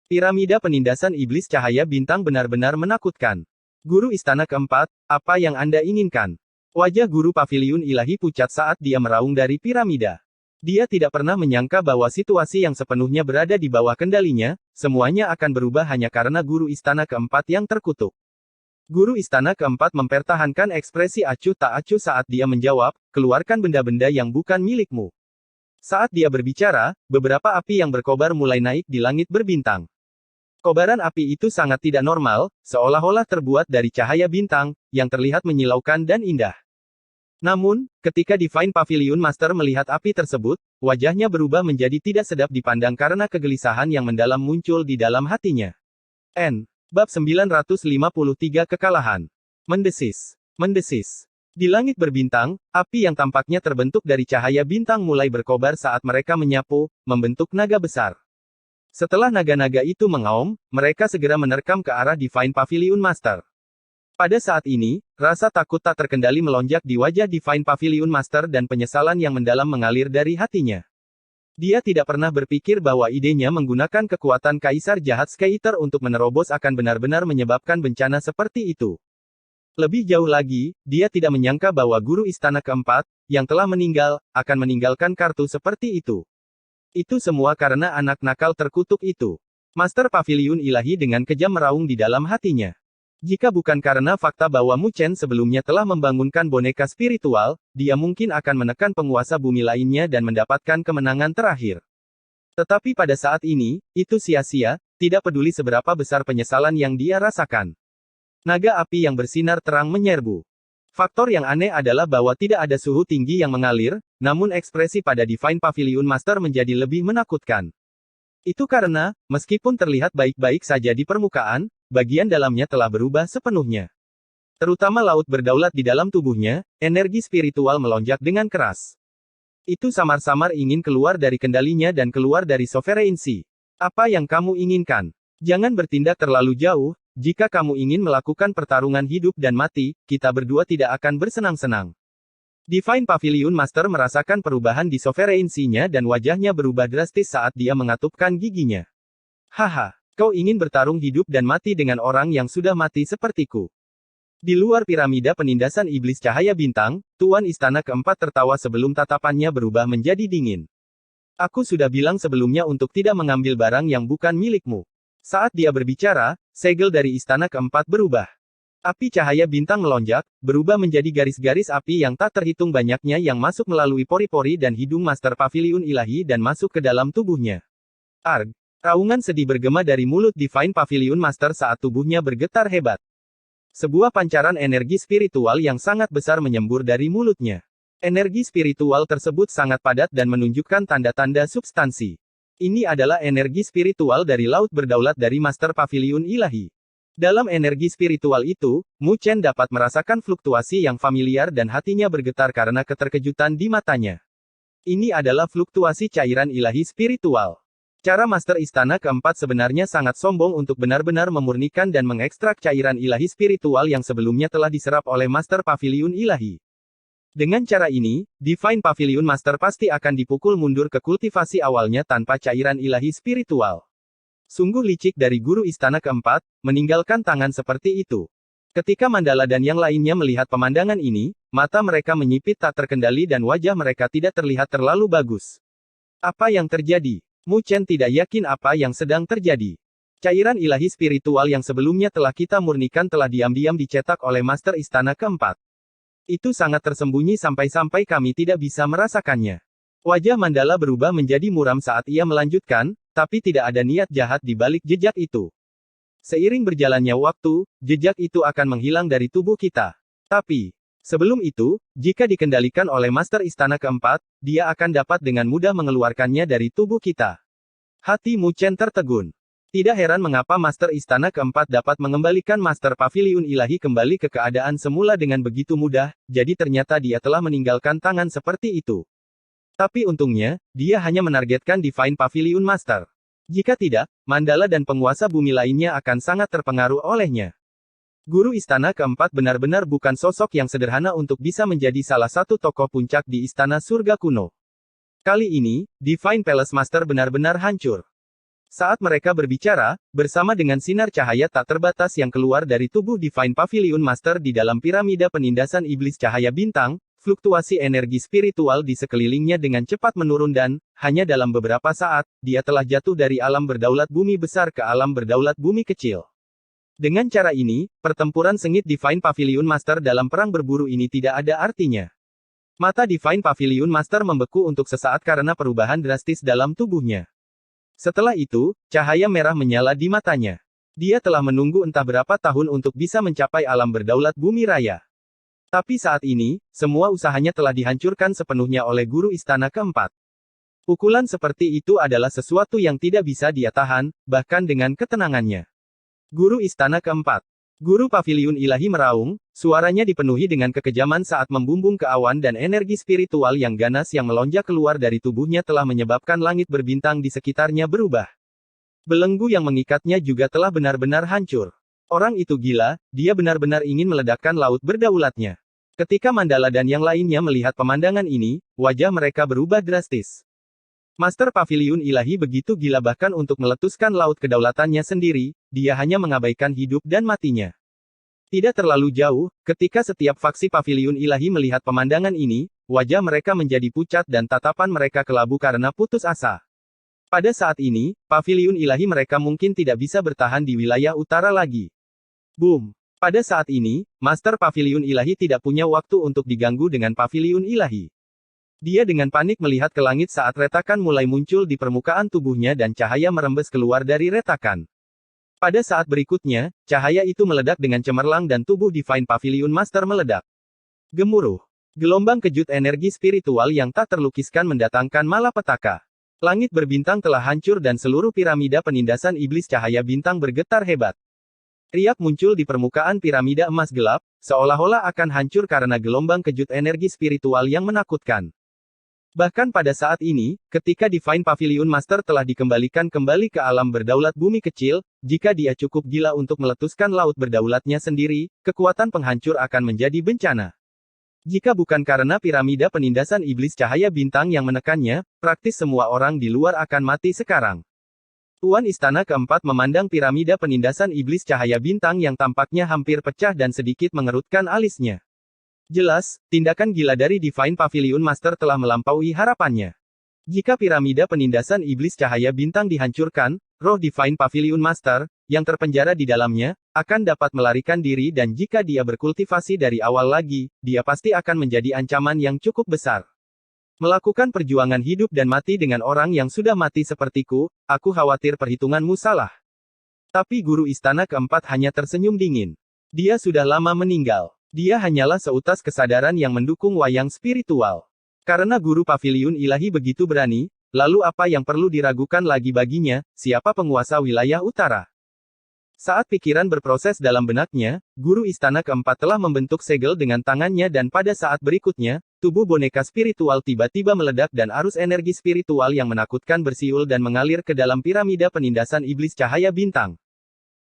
Piramida penindasan iblis cahaya bintang benar-benar menakutkan. Guru Istana Keempat, apa yang Anda inginkan? Wajah Guru Pavilion Ilahi pucat saat dia meraung dari piramida. Dia tidak pernah menyangka bahwa situasi yang sepenuhnya berada di bawah kendalinya, semuanya akan berubah hanya karena Guru Istana Keempat yang terkutuk. Guru Istana Keempat mempertahankan ekspresi acuh tak acuh saat dia menjawab, keluarkan benda-benda yang bukan milikmu. Saat dia berbicara, beberapa api yang berkobar mulai naik di langit berbintang. Kobaran api itu sangat tidak normal, seolah-olah terbuat dari cahaya bintang, yang terlihat menyilaukan dan indah. Namun, ketika Divine Pavilion Master melihat api tersebut, wajahnya berubah menjadi tidak sedap dipandang karena kegelisahan yang mendalam muncul di dalam hatinya. Bab 953 Kekalahan. Mendesis. Mendesis. Di langit berbintang, api yang tampaknya terbentuk dari cahaya bintang mulai berkobar saat mereka menyapu, membentuk naga besar. Setelah naga-naga itu mengaum, mereka segera menerkam ke arah Divine Pavilion Master. Pada saat ini, rasa takut tak terkendali melonjak di wajah Divine Pavilion Master dan penyesalan yang mendalam mengalir dari hatinya. Dia tidak pernah berpikir bahwa idenya menggunakan kekuatan Kaisar Jahat Skeeter untuk menerobos akan benar-benar menyebabkan bencana seperti itu. Lebih jauh lagi, dia tidak menyangka bahwa Guru Istana Keempat, yang telah meninggal, akan meninggalkan kartu seperti itu. Itu semua karena anak nakal terkutuk itu. Master Pavilion Ilahi dengan kejam meraung di dalam hatinya. Jika bukan karena fakta bahwa Mu Chen sebelumnya telah membangunkan boneka spiritual, dia mungkin akan menekan penguasa bumi lainnya dan mendapatkan kemenangan terakhir. Tetapi pada saat ini, itu sia-sia, tidak peduli seberapa besar penyesalan yang dia rasakan. Naga api yang bersinar terang menyerbu. Faktor yang aneh adalah bahwa tidak ada suhu tinggi yang mengalir, namun ekspresi pada Divine Pavilion Master menjadi lebih menakutkan. Itu karena, meskipun terlihat baik-baik saja di permukaan, bagian dalamnya telah berubah sepenuhnya. Terutama laut berdaulat di dalam tubuhnya, energi spiritual melonjak dengan keras. Itu samar-samar ingin keluar dari kendalinya dan keluar dari sovereignty. Apa yang kamu inginkan? Jangan bertindak terlalu jauh, jika kamu ingin melakukan pertarungan hidup dan mati, kita berdua tidak akan bersenang-senang. Divine Pavilion Master merasakan perubahan di sovereignty-nya dan wajahnya berubah drastis saat dia mengatupkan giginya. Haha, kau ingin bertarung hidup dan mati dengan orang yang sudah mati sepertiku. Di luar piramida penindasan iblis cahaya bintang, Tuan Istana Keempat tertawa sebelum tatapannya berubah menjadi dingin. Aku sudah bilang sebelumnya untuk tidak mengambil barang yang bukan milikmu. Saat dia berbicara, segel dari istana keempat berubah. Api cahaya bintang melonjak, berubah menjadi garis-garis api yang tak terhitung banyaknya yang masuk melalui pori-pori dan hidung Master Paviliun Ilahi dan masuk ke dalam tubuhnya. Arg! Raungan sedih bergema dari mulut Divine Paviliun Master saat tubuhnya bergetar hebat. Sebuah pancaran energi spiritual yang sangat besar menyembur dari mulutnya. Energi spiritual tersebut sangat padat dan menunjukkan tanda-tanda substansi. Ini adalah energi spiritual dari laut berdaulat dari Master Paviliun Ilahi. Dalam energi spiritual itu, Mu Chen dapat merasakan fluktuasi yang familiar dan hatinya bergetar karena keterkejutan di matanya. Ini adalah fluktuasi cairan ilahi spiritual. Cara Master Istana Keempat sebenarnya sangat sombong untuk benar-benar memurnikan dan mengekstrak cairan ilahi spiritual yang sebelumnya telah diserap oleh Master Paviliun Ilahi. Dengan cara ini, Divine Pavilion Master pasti akan dipukul mundur ke kultivasi awalnya tanpa cairan ilahi spiritual. Sungguh licik dari guru istana keempat, meninggalkan tangan seperti itu. Ketika Mandala dan yang lainnya melihat pemandangan ini, mata mereka menyipit tak terkendali dan wajah mereka tidak terlihat terlalu bagus. Apa yang terjadi? Mu Chen tidak yakin apa yang sedang terjadi. Cairan ilahi spiritual yang sebelumnya telah kita murnikan telah diam-diam dicetak oleh Master Istana Keempat. Itu sangat tersembunyi sampai-sampai kami tidak bisa merasakannya. Wajah Mandala berubah menjadi muram saat ia melanjutkan, tapi tidak ada niat jahat di balik jejak itu. Seiring berjalannya waktu, jejak itu akan menghilang dari tubuh kita. Tapi, sebelum itu, jika dikendalikan oleh Master Istana Keempat, dia akan dapat dengan mudah mengeluarkannya dari tubuh kita. Hati Mu Chen tertegun. Tidak heran mengapa Master Istana Keempat dapat mengembalikan Master Paviliun Ilahi kembali ke keadaan semula dengan begitu mudah, jadi ternyata dia telah meninggalkan tangan seperti itu. Tapi untungnya, dia hanya menargetkan Divine Pavilion Master. Jika tidak, Mandala dan penguasa bumi lainnya akan sangat terpengaruh olehnya. Guru Istana Keempat benar-benar bukan sosok yang sederhana untuk bisa menjadi salah satu tokoh puncak di Istana Surga Kuno. Kali ini, Divine Palace Master benar-benar hancur. Saat mereka berbicara, bersama dengan sinar cahaya tak terbatas yang keluar dari tubuh Divine Pavilion Master di dalam piramida penindasan iblis cahaya bintang, fluktuasi energi spiritual di sekelilingnya dengan cepat menurun dan, hanya dalam beberapa saat, dia telah jatuh dari alam berdaulat bumi besar ke alam berdaulat bumi kecil. Dengan cara ini, pertempuran sengit Divine Pavilion Master dalam perang berburu ini tidak ada artinya. Mata Divine Pavilion Master membeku untuk sesaat karena perubahan drastis dalam tubuhnya. Setelah itu, cahaya merah menyala di matanya. Dia telah menunggu entah berapa tahun untuk bisa mencapai alam berdaulat bumi raya. Tapi saat ini, semua usahanya telah dihancurkan sepenuhnya oleh guru istana keempat. Pukulan seperti itu adalah sesuatu yang tidak bisa dia tahan, bahkan dengan ketenangannya. Guru istana keempat. Guru Paviliun Ilahi meraung, suaranya dipenuhi dengan kekejaman saat membumbung ke awan dan energi spiritual yang ganas yang melonjak keluar dari tubuhnya telah menyebabkan langit berbintang di sekitarnya berubah. Belenggu yang mengikatnya juga telah benar-benar hancur. Orang itu gila, dia benar-benar ingin meledakkan laut berdaulatnya. Ketika Mandala dan yang lainnya melihat pemandangan ini, wajah mereka berubah drastis. Master Paviliun Ilahi begitu gila bahkan untuk meletuskan laut kedaulatannya sendiri, dia hanya mengabaikan hidup dan matinya. Tidak terlalu jauh, ketika setiap faksi Paviliun Ilahi melihat pemandangan ini, wajah mereka menjadi pucat dan tatapan mereka kelabu karena putus asa. Pada saat ini, Paviliun Ilahi mereka mungkin tidak bisa bertahan di wilayah utara lagi. Boom! Pada saat ini, Master Paviliun Ilahi tidak punya waktu untuk diganggu dengan Paviliun Ilahi. Dia dengan panik melihat ke langit saat retakan mulai muncul di permukaan tubuhnya dan cahaya merembes keluar dari retakan. Pada saat berikutnya, cahaya itu meledak dengan cemerlang dan tubuh Divine Pavilion Master meledak. Gemuruh. Gelombang kejut energi spiritual yang tak terlukiskan mendatangkan malapetaka. Langit berbintang telah hancur dan seluruh piramida penindasan iblis cahaya bintang bergetar hebat. Riak muncul di permukaan piramida emas gelap, seolah-olah akan hancur karena gelombang kejut energi spiritual yang menakutkan. Bahkan pada saat ini, ketika Divine Pavilion Master telah dikembalikan kembali ke alam berdaulat bumi kecil, jika dia cukup gila untuk meletuskan laut berdaulatnya sendiri, kekuatan penghancur akan menjadi bencana. Jika bukan karena piramida penindasan iblis cahaya bintang yang menekannya, praktis semua orang di luar akan mati sekarang. Tuan Istana Keempat memandang piramida penindasan iblis cahaya bintang yang tampaknya hampir pecah dan sedikit mengerutkan alisnya. Jelas, tindakan gila dari Divine Pavilion Master telah melampaui harapannya. Jika piramida penindasan iblis cahaya bintang dihancurkan, roh Divine Pavilion Master, yang terpenjara di dalamnya, akan dapat melarikan diri dan jika dia berkultivasi dari awal lagi, dia pasti akan menjadi ancaman yang cukup besar. Melakukan perjuangan hidup dan mati dengan orang yang sudah mati sepertiku, aku khawatir perhitunganmu salah. Tapi guru istana keempat hanya tersenyum dingin. Dia sudah lama meninggal. Dia hanyalah seutas kesadaran yang mendukung wayang spiritual. Karena guru pavilion ilahi begitu berani, lalu apa yang perlu diragukan lagi baginya, siapa penguasa wilayah utara? Saat pikiran berproses dalam benaknya, guru istana keempat telah membentuk segel dengan tangannya dan pada saat berikutnya, tubuh boneka spiritual tiba-tiba meledak dan arus energi spiritual yang menakutkan bersiul dan mengalir ke dalam piramida penindasan iblis cahaya bintang.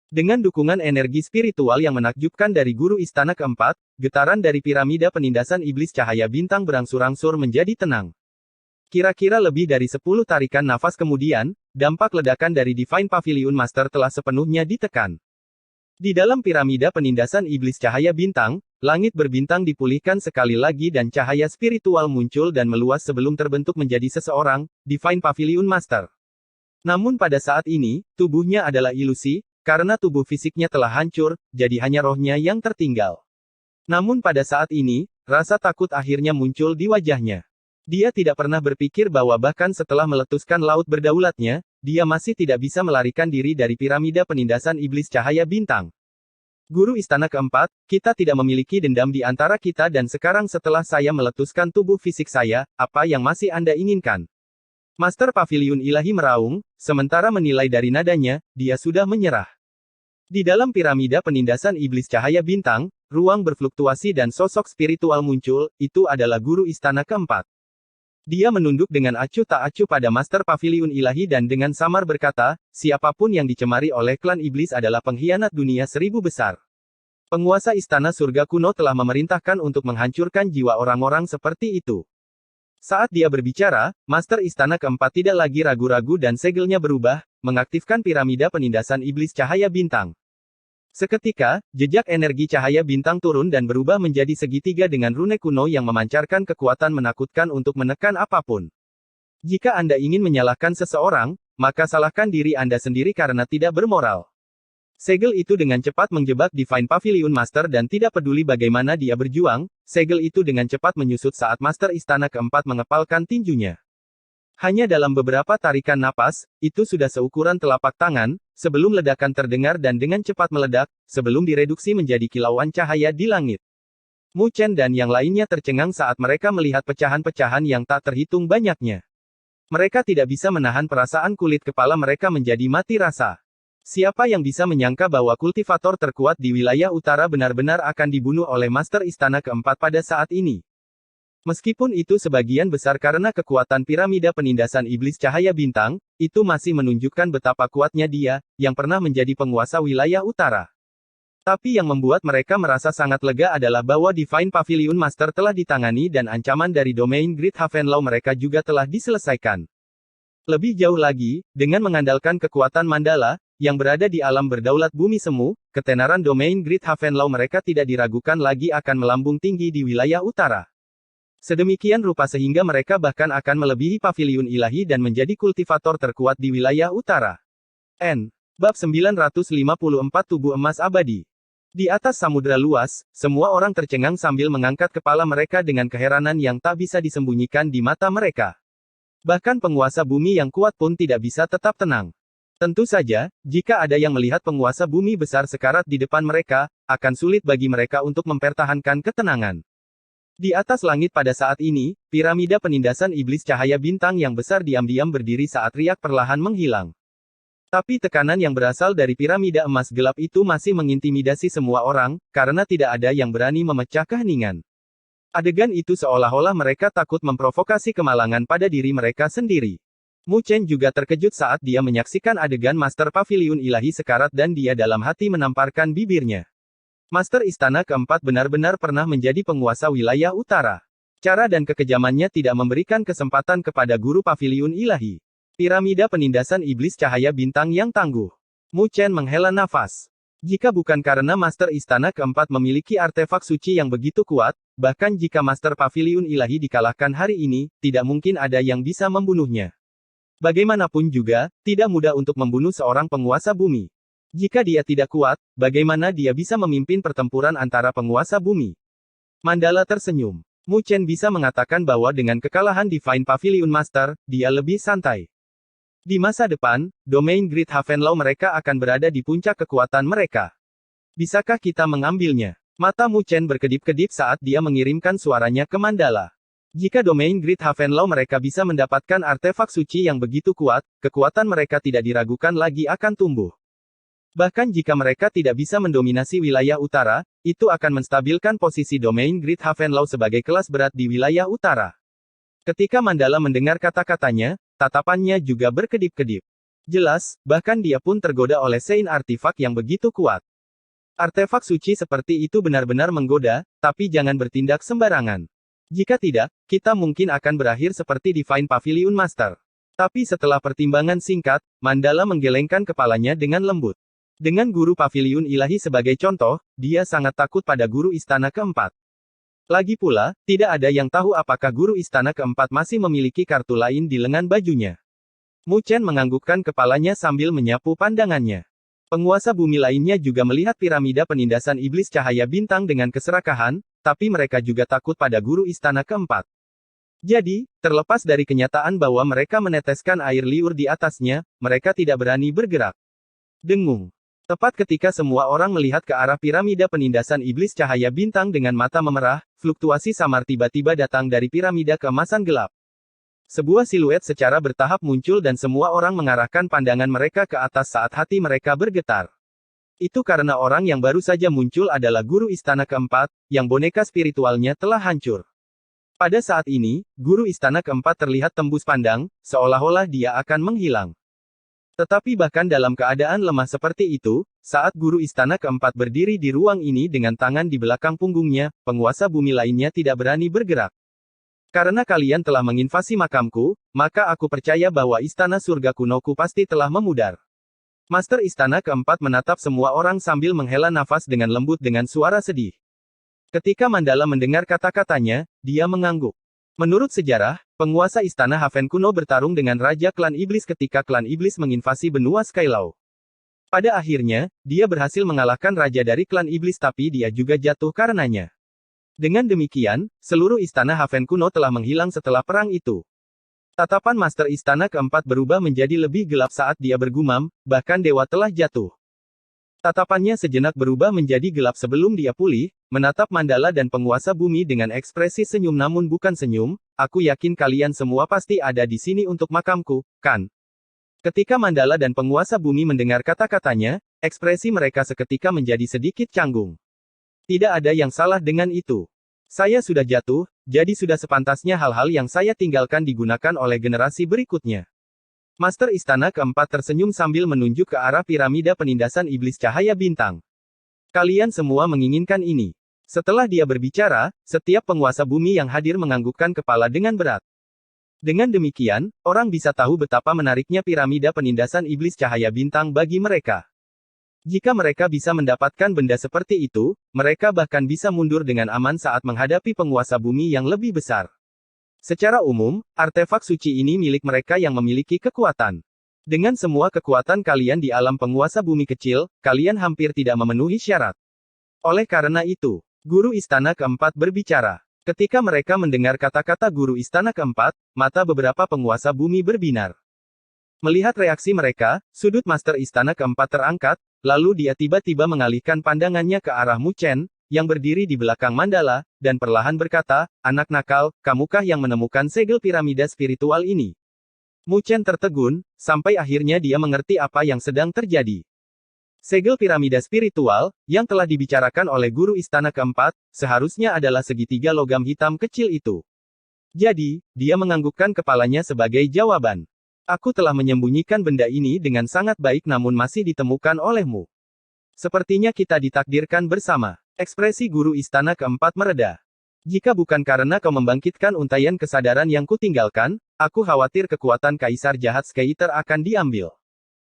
Dengan dukungan energi spiritual yang menakjubkan dari guru istana keempat, getaran dari piramida penindasan iblis cahaya bintang berangsur-angsur menjadi tenang. Kira-kira lebih dari 10 tarikan nafas kemudian, dampak ledakan dari Divine Pavilion Master telah sepenuhnya ditekan. Di dalam piramida penindasan iblis cahaya bintang, langit berbintang dipulihkan sekali lagi dan cahaya spiritual muncul dan meluas sebelum terbentuk menjadi seseorang, Divine Pavilion Master. Namun pada saat ini, tubuhnya adalah ilusi, karena tubuh fisiknya telah hancur, jadi hanya rohnya yang tertinggal. Namun pada saat ini, rasa takut akhirnya muncul di wajahnya. Dia tidak pernah berpikir bahwa bahkan setelah meletuskan laut berdaulatnya, dia masih tidak bisa melarikan diri dari piramida penindasan iblis cahaya bintang. Guru istana keempat, kita tidak memiliki dendam di antara kita dan sekarang setelah saya meletuskan tubuh fisik saya, apa yang masih Anda inginkan? Master Pavilion Ilahi meraung, sementara menilai dari nadanya, dia sudah menyerah. Di dalam piramida penindasan iblis cahaya bintang, ruang berfluktuasi dan sosok spiritual muncul, itu adalah guru istana keempat. Dia menunduk dengan acuh tak acuh pada Master Pavilion Ilahi dan dengan samar berkata, siapapun yang dicemari oleh klan iblis adalah pengkhianat dunia 1000 besar. Penguasa istana surga kuno telah memerintahkan untuk menghancurkan jiwa orang-orang seperti itu. Saat dia berbicara, Master Istana keempat tidak lagi ragu-ragu dan segelnya berubah, mengaktifkan piramida penindasan iblis cahaya bintang. Seketika, jejak energi cahaya bintang turun dan berubah menjadi segitiga dengan rune kuno yang memancarkan kekuatan menakutkan untuk menekan apapun. Jika Anda ingin menyalahkan seseorang, maka salahkan diri Anda sendiri karena tidak bermoral. Segel itu dengan cepat menjebak Divine Pavilion Master dan tidak peduli bagaimana dia berjuang, segel itu dengan cepat menyusut saat Master Istana keempat mengepalkan tinjunya. Hanya dalam beberapa tarikan napas, itu sudah seukuran telapak tangan, sebelum ledakan terdengar dan dengan cepat meledak, sebelum direduksi menjadi kilauan cahaya di langit. Mu Chen dan yang lainnya tercengang saat mereka melihat pecahan-pecahan yang tak terhitung banyaknya. Mereka tidak bisa menahan perasaan kulit kepala mereka menjadi mati rasa. Siapa yang bisa menyangka bahwa kultivator terkuat di wilayah utara benar-benar akan dibunuh oleh Master Istana keempat pada saat ini? Meskipun itu sebagian besar karena kekuatan piramida penindasan iblis cahaya bintang, itu masih menunjukkan betapa kuatnya dia, yang pernah menjadi penguasa wilayah utara. Tapi yang membuat mereka merasa sangat lega adalah bahwa Divine Pavilion Master telah ditangani dan ancaman dari domain Great Havenlaw mereka juga telah diselesaikan. Lebih jauh lagi, dengan mengandalkan kekuatan Mandala, yang berada di alam berdaulat bumi semu, ketenaran domain Great Havenlaw mereka tidak diragukan lagi akan melambung tinggi di wilayah utara. Sedemikian rupa sehingga mereka bahkan akan melebihi pavilion ilahi dan menjadi kultivator terkuat di wilayah utara. N. Bab 954 Tubuh Emas Abadi. Di atas samudera luas, semua orang tercengang sambil mengangkat kepala mereka dengan keheranan yang tak bisa disembunyikan di mata mereka. Bahkan penguasa bumi yang kuat pun tidak bisa tetap tenang. Tentu saja, jika ada yang melihat penguasa bumi besar sekarat di depan mereka, akan sulit bagi mereka untuk mempertahankan ketenangan. Di atas langit pada saat ini, piramida penindasan iblis cahaya bintang yang besar diam-diam berdiri saat riak perlahan menghilang. Tapi tekanan yang berasal dari piramida emas gelap itu masih mengintimidasi semua orang, karena tidak ada yang berani memecah keheningan. Adegan itu seolah-olah mereka takut memprovokasi kemalangan pada diri mereka sendiri. Mu Chen juga terkejut saat dia menyaksikan adegan Master Pavilion Ilahi sekarat dan dia dalam hati menamparkan bibirnya. Master Istana keempat benar-benar pernah menjadi penguasa wilayah utara. Cara dan kekejamannya tidak memberikan kesempatan kepada guru Pavilion Ilahi. Piramida penindasan iblis cahaya bintang yang tangguh. Mu Chen menghela nafas. Jika bukan karena Master Istana keempat memiliki artefak suci yang begitu kuat, bahkan jika Master Paviliun Ilahi dikalahkan hari ini, tidak mungkin ada yang bisa membunuhnya. Bagaimanapun juga, tidak mudah untuk membunuh seorang penguasa bumi. Jika dia tidak kuat, bagaimana dia bisa memimpin pertempuran antara penguasa bumi? Mandala tersenyum. Mu Chen bisa mengatakan bahwa dengan kekalahan Divine Pavilion Master, dia lebih santai. Di masa depan, domain Great Havenlaw mereka akan berada di puncak kekuatan mereka. Bisakah kita mengambilnya? Mata Mu Chen berkedip-kedip saat dia mengirimkan suaranya ke Mandala. Jika domain Great Havenlaw mereka bisa mendapatkan artefak suci yang begitu kuat, kekuatan mereka tidak diragukan lagi akan tumbuh. Bahkan jika mereka tidak bisa mendominasi wilayah utara, itu akan menstabilkan posisi domain Great Havenlaw sebagai kelas berat di wilayah utara. Ketika Mandala mendengar kata-katanya, tatapannya juga berkedip-kedip. Jelas, bahkan dia pun tergoda oleh sein artefak yang begitu kuat. Artefak suci seperti itu benar-benar menggoda, tapi jangan bertindak sembarangan. Jika tidak, kita mungkin akan berakhir seperti Divine Pavilion Master. Tapi setelah pertimbangan singkat, Mandala menggelengkan kepalanya dengan lembut. Dengan guru Pavilion Ilahi sebagai contoh, dia sangat takut pada guru istana keempat. Lagi pula, tidak ada yang tahu apakah guru istana keempat masih memiliki kartu lain di lengan bajunya. Mu Chen menganggukkan kepalanya sambil menyapu pandangannya. Penguasa bumi lainnya juga melihat piramida penindasan iblis cahaya bintang dengan keserakahan, tapi mereka juga takut pada guru istana keempat. Jadi, terlepas dari kenyataan bahwa mereka meneteskan air liur di atasnya, mereka tidak berani bergerak. Dengung. Tepat ketika semua orang melihat ke arah piramida penindasan iblis cahaya bintang dengan mata memerah, fluktuasi samar tiba-tiba datang dari piramida keemasan gelap. Sebuah siluet secara bertahap muncul dan semua orang mengarahkan pandangan mereka ke atas saat hati mereka bergetar. Itu karena orang yang baru saja muncul adalah guru istana keempat, yang boneka spiritualnya telah hancur. Pada saat ini, guru istana keempat terlihat tembus pandang, seolah-olah dia akan menghilang. Tetapi bahkan dalam keadaan lemah seperti itu, saat guru istana keempat berdiri di ruang ini dengan tangan di belakang punggungnya, penguasa bumi lainnya tidak berani bergerak. Karena kalian telah menginvasi makamku, maka aku percaya bahwa istana surga kunoku pasti telah memudar. Master istana keempat menatap semua orang sambil menghela nafas dengan lembut dengan suara sedih. Ketika Mandala mendengar kata-katanya, dia mengangguk. Menurut sejarah, penguasa istana Haven kuno bertarung dengan Raja Klan Iblis ketika Klan Iblis menginvasi benua Skylaw. Pada akhirnya, dia berhasil mengalahkan Raja dari Klan Iblis tapi dia juga jatuh karenanya. Dengan demikian, seluruh istana Haven kuno telah menghilang setelah perang itu. Tatapan Master istana keempat berubah menjadi lebih gelap saat dia bergumam, bahkan dewa telah jatuh. Tatapannya sejenak berubah menjadi gelap sebelum dia pulih, menatap Mandala dan penguasa bumi dengan ekspresi senyum namun bukan senyum, aku yakin kalian semua pasti ada di sini untuk makamku, kan? Ketika Mandala dan penguasa bumi mendengar kata-katanya, ekspresi mereka seketika menjadi sedikit canggung. Tidak ada yang salah dengan itu. Saya sudah jatuh, jadi sudah sepantasnya hal-hal yang saya tinggalkan digunakan oleh generasi berikutnya. Master istana keempat tersenyum sambil menunjuk ke arah piramida penindasan iblis cahaya bintang. Kalian semua menginginkan ini. Setelah dia berbicara, setiap penguasa bumi yang hadir menganggukkan kepala dengan berat. Dengan demikian, orang bisa tahu betapa menariknya piramida penindasan iblis cahaya bintang bagi mereka. Jika mereka bisa mendapatkan benda seperti itu, mereka bahkan bisa mundur dengan aman saat menghadapi penguasa bumi yang lebih besar. Secara umum, artefak suci ini milik mereka yang memiliki kekuatan. Dengan semua kekuatan kalian di alam penguasa bumi kecil, kalian hampir tidak memenuhi syarat. Oleh karena itu, guru istana keempat berbicara. Ketika mereka mendengar kata-kata guru istana keempat, mata beberapa penguasa bumi berbinar. Melihat reaksi mereka, sudut Master istana keempat terangkat, lalu dia tiba-tiba mengalihkan pandangannya ke arah Mu Chen, yang berdiri di belakang Mandala, dan perlahan berkata, anak nakal, kamukah yang menemukan segel piramida spiritual ini? Mu Chen tertegun, sampai akhirnya dia mengerti apa yang sedang terjadi. Segel piramida spiritual, yang telah dibicarakan oleh guru istana keempat, seharusnya adalah segitiga logam hitam kecil itu. Jadi, dia menganggukkan kepalanya sebagai jawaban. Aku telah menyembunyikan benda ini dengan sangat baik namun masih ditemukan olehmu. Sepertinya kita ditakdirkan bersama. Ekspresi guru istana keempat mereda. Jika bukan karena kau membangkitkan untaian kesadaran yang kutinggalkan, aku khawatir kekuatan kaisar jahat Skeeter akan diambil.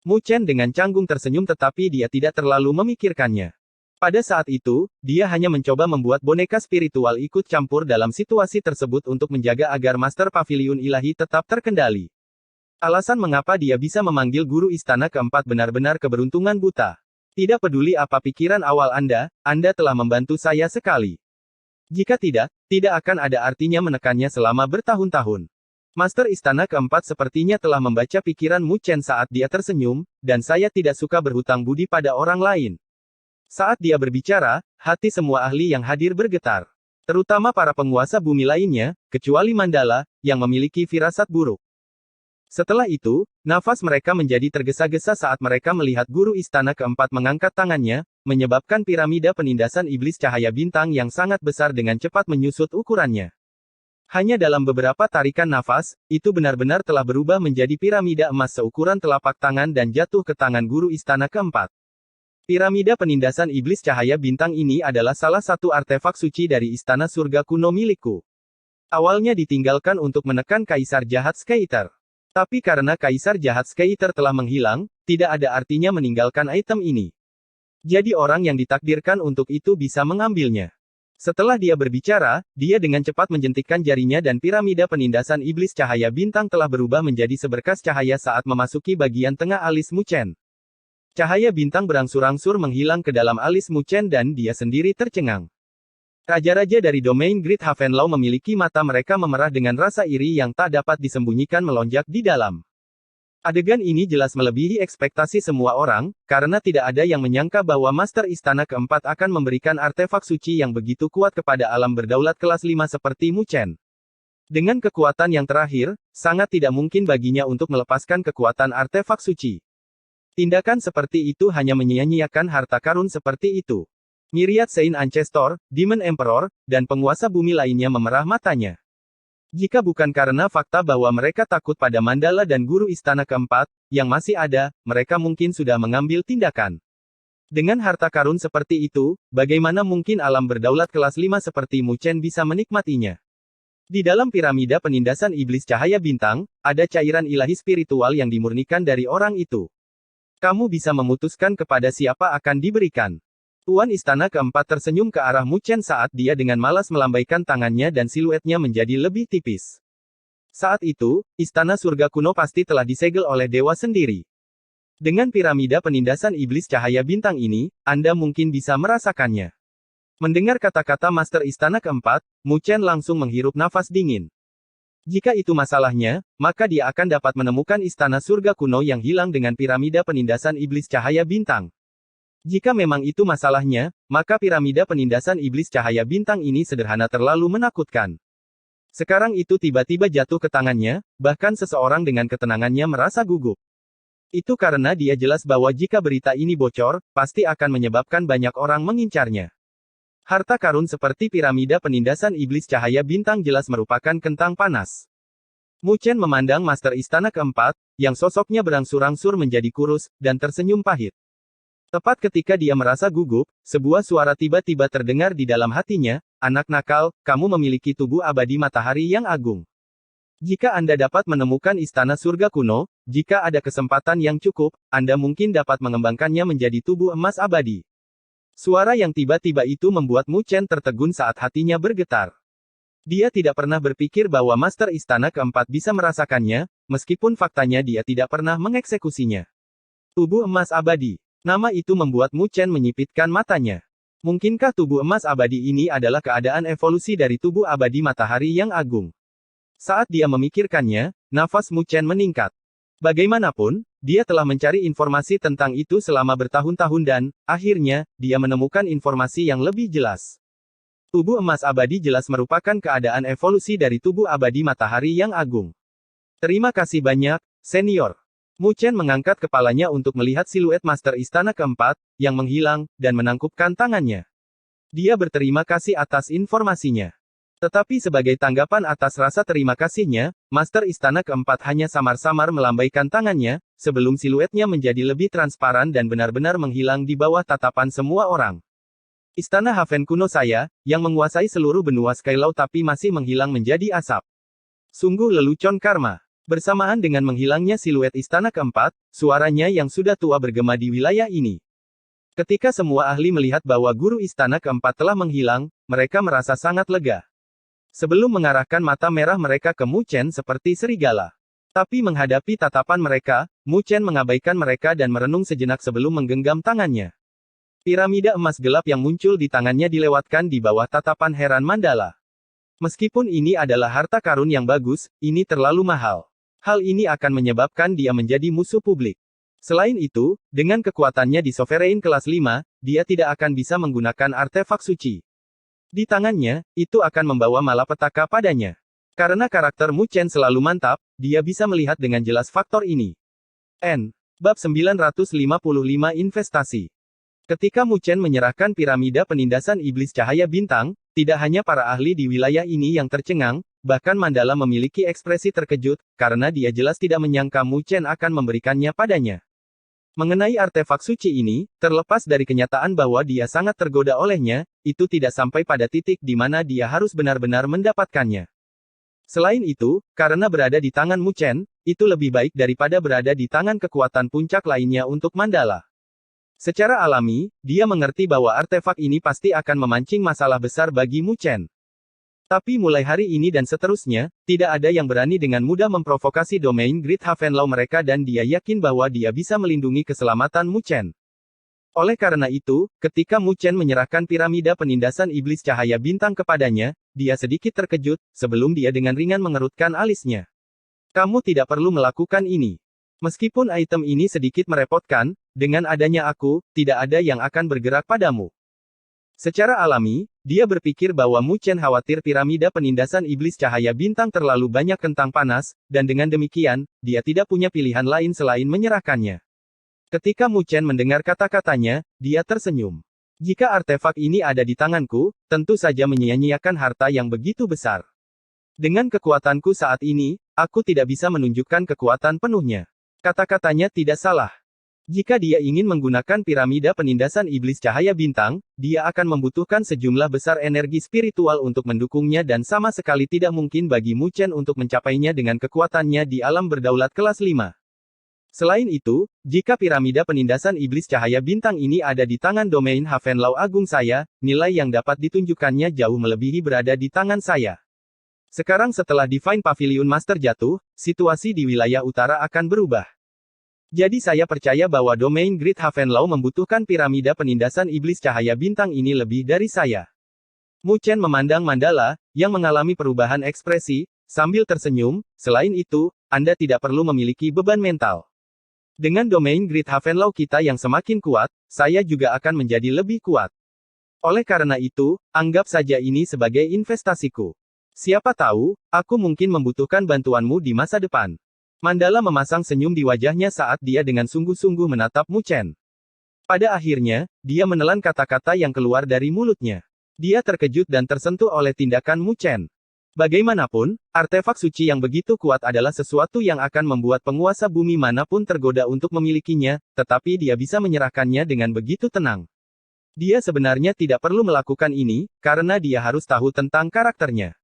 Mu Chen dengan canggung tersenyum tetapi dia tidak terlalu memikirkannya. Pada saat itu, dia hanya mencoba membuat boneka spiritual ikut campur dalam situasi tersebut untuk menjaga agar Master Paviliun Ilahi tetap terkendali. Alasan mengapa dia bisa memanggil guru istana keempat benar-benar keberuntungan buta. Tidak peduli apa pikiran awal Anda telah membantu saya sekali. Jika tidak akan ada artinya menekannya selama bertahun-tahun. Master istana keempat sepertinya telah membaca pikiran Mu Chen saat dia tersenyum, dan saya tidak suka berhutang budi pada orang lain. Saat dia berbicara, hati semua ahli yang hadir bergetar. Terutama para penguasa bumi lainnya, kecuali Mandala, yang memiliki firasat buruk. Setelah itu, nafas mereka menjadi tergesa-gesa saat mereka melihat guru istana keempat mengangkat tangannya, menyebabkan piramida penindasan iblis cahaya bintang yang sangat besar dengan cepat menyusut ukurannya. Hanya dalam beberapa tarikan nafas, itu benar-benar telah berubah menjadi piramida emas seukuran telapak tangan dan jatuh ke tangan guru istana keempat. Piramida penindasan iblis cahaya bintang ini adalah salah satu artefak suci dari istana surga kuno milikku. Awalnya ditinggalkan untuk menekan Kaisar Jahat Skeiter. Tapi karena Kaisar Jahat Skeiter telah menghilang, tidak ada artinya meninggalkan item ini. Jadi orang yang ditakdirkan untuk itu bisa mengambilnya. Setelah dia berbicara, dia dengan cepat menjentikkan jarinya dan piramida penindasan iblis cahaya bintang telah berubah menjadi seberkas cahaya saat memasuki bagian tengah alis Mu Chen. Cahaya bintang berangsur-angsur menghilang ke dalam alis Mu Chen dan dia sendiri tercengang. Raja-raja dari domain Great Havenlaw memiliki mata mereka memerah dengan rasa iri yang tak dapat disembunyikan melonjak di dalam. Adegan ini jelas melebihi ekspektasi semua orang, karena tidak ada yang menyangka bahwa Master Istana keempat akan memberikan artefak suci yang begitu kuat kepada alam berdaulat kelas 5 seperti Mu Chen. Dengan kekuatan yang terakhir, sangat tidak mungkin baginya untuk melepaskan kekuatan artefak suci. Tindakan seperti itu hanya menyia-nyiakan harta karun seperti itu. Myriad Saint Ancestor, Demon Emperor, dan penguasa bumi lainnya memerah matanya. Jika bukan karena fakta bahwa mereka takut pada Mandala dan guru istana keempat, yang masih ada, mereka mungkin sudah mengambil tindakan. Dengan harta karun seperti itu, bagaimana mungkin alam berdaulat kelas 5 seperti Mu Chen bisa menikmatinya? Di dalam piramida penindasan iblis cahaya bintang, ada cairan ilahi spiritual yang dimurnikan dari orang itu. Kamu bisa memutuskan kepada siapa akan diberikan. Tuan istana keempat tersenyum ke arah Mu Chen saat dia dengan malas melambaikan tangannya dan siluetnya menjadi lebih tipis. Saat itu, istana surga kuno pasti telah disegel oleh dewa sendiri. Dengan piramida penindasan iblis cahaya bintang ini, Anda mungkin bisa merasakannya. Mendengar kata-kata Master Istana keempat, Mu Chen langsung menghirup nafas dingin. Jika itu masalahnya, maka dia akan dapat menemukan istana surga kuno yang hilang dengan piramida penindasan iblis cahaya bintang. Jika memang itu masalahnya, maka piramida penindasan iblis cahaya bintang ini sederhana terlalu menakutkan. Sekarang itu tiba-tiba jatuh ke tangannya, bahkan seseorang dengan ketenangannya merasa gugup. Itu karena dia jelas bahwa jika berita ini bocor, pasti akan menyebabkan banyak orang mengincarnya. Harta karun seperti piramida penindasan iblis cahaya bintang jelas merupakan kentang panas. Mu Chen memandang Master Istana keempat, yang sosoknya berangsur-angsur menjadi kurus, dan tersenyum pahit. Tepat ketika dia merasa gugup, sebuah suara tiba-tiba terdengar di dalam hatinya, "Anak nakal, kamu memiliki tubuh abadi matahari yang agung. Jika Anda dapat menemukan istana surga kuno, jika ada kesempatan yang cukup, Anda mungkin dapat mengembangkannya menjadi tubuh emas abadi." Suara yang tiba-tiba itu membuat Mu Chen tertegun saat hatinya bergetar. Dia tidak pernah berpikir bahwa Master Istana keempat bisa merasakannya, meskipun faktanya dia tidak pernah mengeksekusinya. Tubuh emas abadi. Nama itu membuat Mu Chen menyipitkan matanya. Mungkinkah tubuh emas abadi ini adalah keadaan evolusi dari tubuh abadi matahari yang agung? Saat dia memikirkannya, nafas Mu Chen meningkat. Bagaimanapun, dia telah mencari informasi tentang itu selama bertahun-tahun dan, akhirnya, dia menemukan informasi yang lebih jelas. Tubuh emas abadi jelas merupakan keadaan evolusi dari tubuh abadi matahari yang agung. Terima kasih banyak, senior. Mu Chen mengangkat kepalanya untuk melihat siluet Master Istana keempat, yang menghilang, dan menangkupkan tangannya. Dia berterima kasih atas informasinya. Tetapi sebagai tanggapan atas rasa terima kasihnya, Master Istana keempat hanya samar-samar melambaikan tangannya, sebelum siluetnya menjadi lebih transparan dan benar-benar menghilang di bawah tatapan semua orang. Istana Haven kuno saya, yang menguasai seluruh benua Skylaw tapi masih menghilang menjadi asap. Sungguh lelucon karma. Bersamaan dengan menghilangnya siluet Istana keempat, suaranya yang sudah tua bergema di wilayah ini. Ketika semua ahli melihat bahwa guru istana keempat telah menghilang, mereka merasa sangat lega. Sebelum mengarahkan mata merah mereka ke Mu Chen seperti serigala. Tapi menghadapi tatapan mereka, Mu Chen mengabaikan mereka dan merenung sejenak sebelum menggenggam tangannya. Piramida emas gelap yang muncul di tangannya dilewatkan di bawah tatapan heran Mandala. Meskipun ini adalah harta karun yang bagus, ini terlalu mahal. Hal ini akan menyebabkan dia menjadi musuh publik. Selain itu, dengan kekuatannya di Sovereign kelas 5, dia tidak akan bisa menggunakan artefak suci. Di tangannya, itu akan membawa malapetaka padanya. Karena karakter Mu Chen selalu mantap, dia bisa melihat dengan jelas faktor ini. Bab 955 Investasi. Ketika Mu Chen menyerahkan piramida penindasan iblis cahaya bintang, tidak hanya para ahli di wilayah ini yang tercengang, bahkan Mandala memiliki ekspresi terkejut, karena dia jelas tidak menyangka Mu Chen akan memberikannya padanya. Mengenai artefak suci ini, terlepas dari kenyataan bahwa dia sangat tergoda olehnya, itu tidak sampai pada titik di mana dia harus benar-benar mendapatkannya. Selain itu, karena berada di tangan Mu Chen, itu lebih baik daripada berada di tangan kekuatan puncak lainnya untuk Mandala. Secara alami, dia mengerti bahwa artefak ini pasti akan memancing masalah besar bagi Mu Chen. Tapi mulai hari ini dan seterusnya, tidak ada yang berani dengan mudah memprovokasi domain Great Havenlaw mereka dan dia yakin bahwa dia bisa melindungi keselamatan Mu Chen. Oleh karena itu, ketika Mu Chen menyerahkan piramida penindasan iblis cahaya bintang kepadanya, dia sedikit terkejut, sebelum dia dengan ringan mengerutkan alisnya. Kamu tidak perlu melakukan ini. Meskipun item ini sedikit merepotkan, dengan adanya aku, tidak ada yang akan bergerak padamu. Secara alami, dia berpikir bahwa Mu Chen khawatir piramida penindasan iblis cahaya bintang terlalu banyak kentang panas, dan dengan demikian, dia tidak punya pilihan lain selain menyerahkannya. Ketika Mu Chen mendengar kata-katanya, dia tersenyum. Jika artefak ini ada di tanganku, tentu saja menyia-nyiakan harta yang begitu besar. Dengan kekuatanku saat ini, aku tidak bisa menunjukkan kekuatan penuhnya. Kata-katanya tidak salah. Jika dia ingin menggunakan piramida penindasan iblis cahaya bintang, dia akan membutuhkan sejumlah besar energi spiritual untuk mendukungnya dan sama sekali tidak mungkin bagi Mu Chen untuk mencapainya dengan kekuatannya di alam berdaulat kelas 5. Selain itu, jika piramida penindasan iblis cahaya bintang ini ada di tangan domain Havenlaw Agung saya, nilai yang dapat ditunjukkannya jauh melebihi berada di tangan saya. Sekarang setelah Divine Pavilion Master jatuh, situasi di wilayah utara akan berubah. Jadi saya percaya bahwa domain Great Havenlaw membutuhkan piramida penindasan iblis cahaya bintang ini lebih dari saya. Mu Chen memandang Mandala, yang mengalami perubahan ekspresi, sambil tersenyum. Selain itu, Anda tidak perlu memiliki beban mental. Dengan domain Great Havenlaw kita yang semakin kuat, saya juga akan menjadi lebih kuat. Oleh karena itu, anggap saja ini sebagai investasiku. Siapa tahu, aku mungkin membutuhkan bantuanmu di masa depan. Mandala memasang senyum di wajahnya saat dia dengan sungguh-sungguh menatap Mu Chen. Pada akhirnya, dia menelan kata-kata yang keluar dari mulutnya. Dia terkejut dan tersentuh oleh tindakan Mu Chen. Bagaimanapun, artefak suci yang begitu kuat adalah sesuatu yang akan membuat penguasa bumi manapun tergoda untuk memilikinya, tetapi dia bisa menyerahkannya dengan begitu tenang. Dia sebenarnya tidak perlu melakukan ini, karena dia harus tahu tentang karakternya.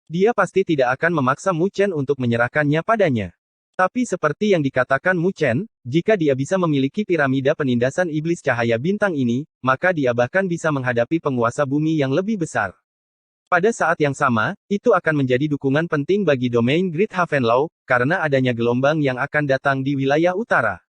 Dia pasti tidak akan memaksa Mu Chen untuk menyerahkannya padanya. Tapi seperti yang dikatakan Mu Chen, jika dia bisa memiliki piramida penindasan iblis cahaya bintang ini, maka dia bahkan bisa menghadapi penguasa bumi yang lebih besar. Pada saat yang sama, itu akan menjadi dukungan penting bagi domain Great Havenlaw, karena adanya gelombang yang akan datang di wilayah utara.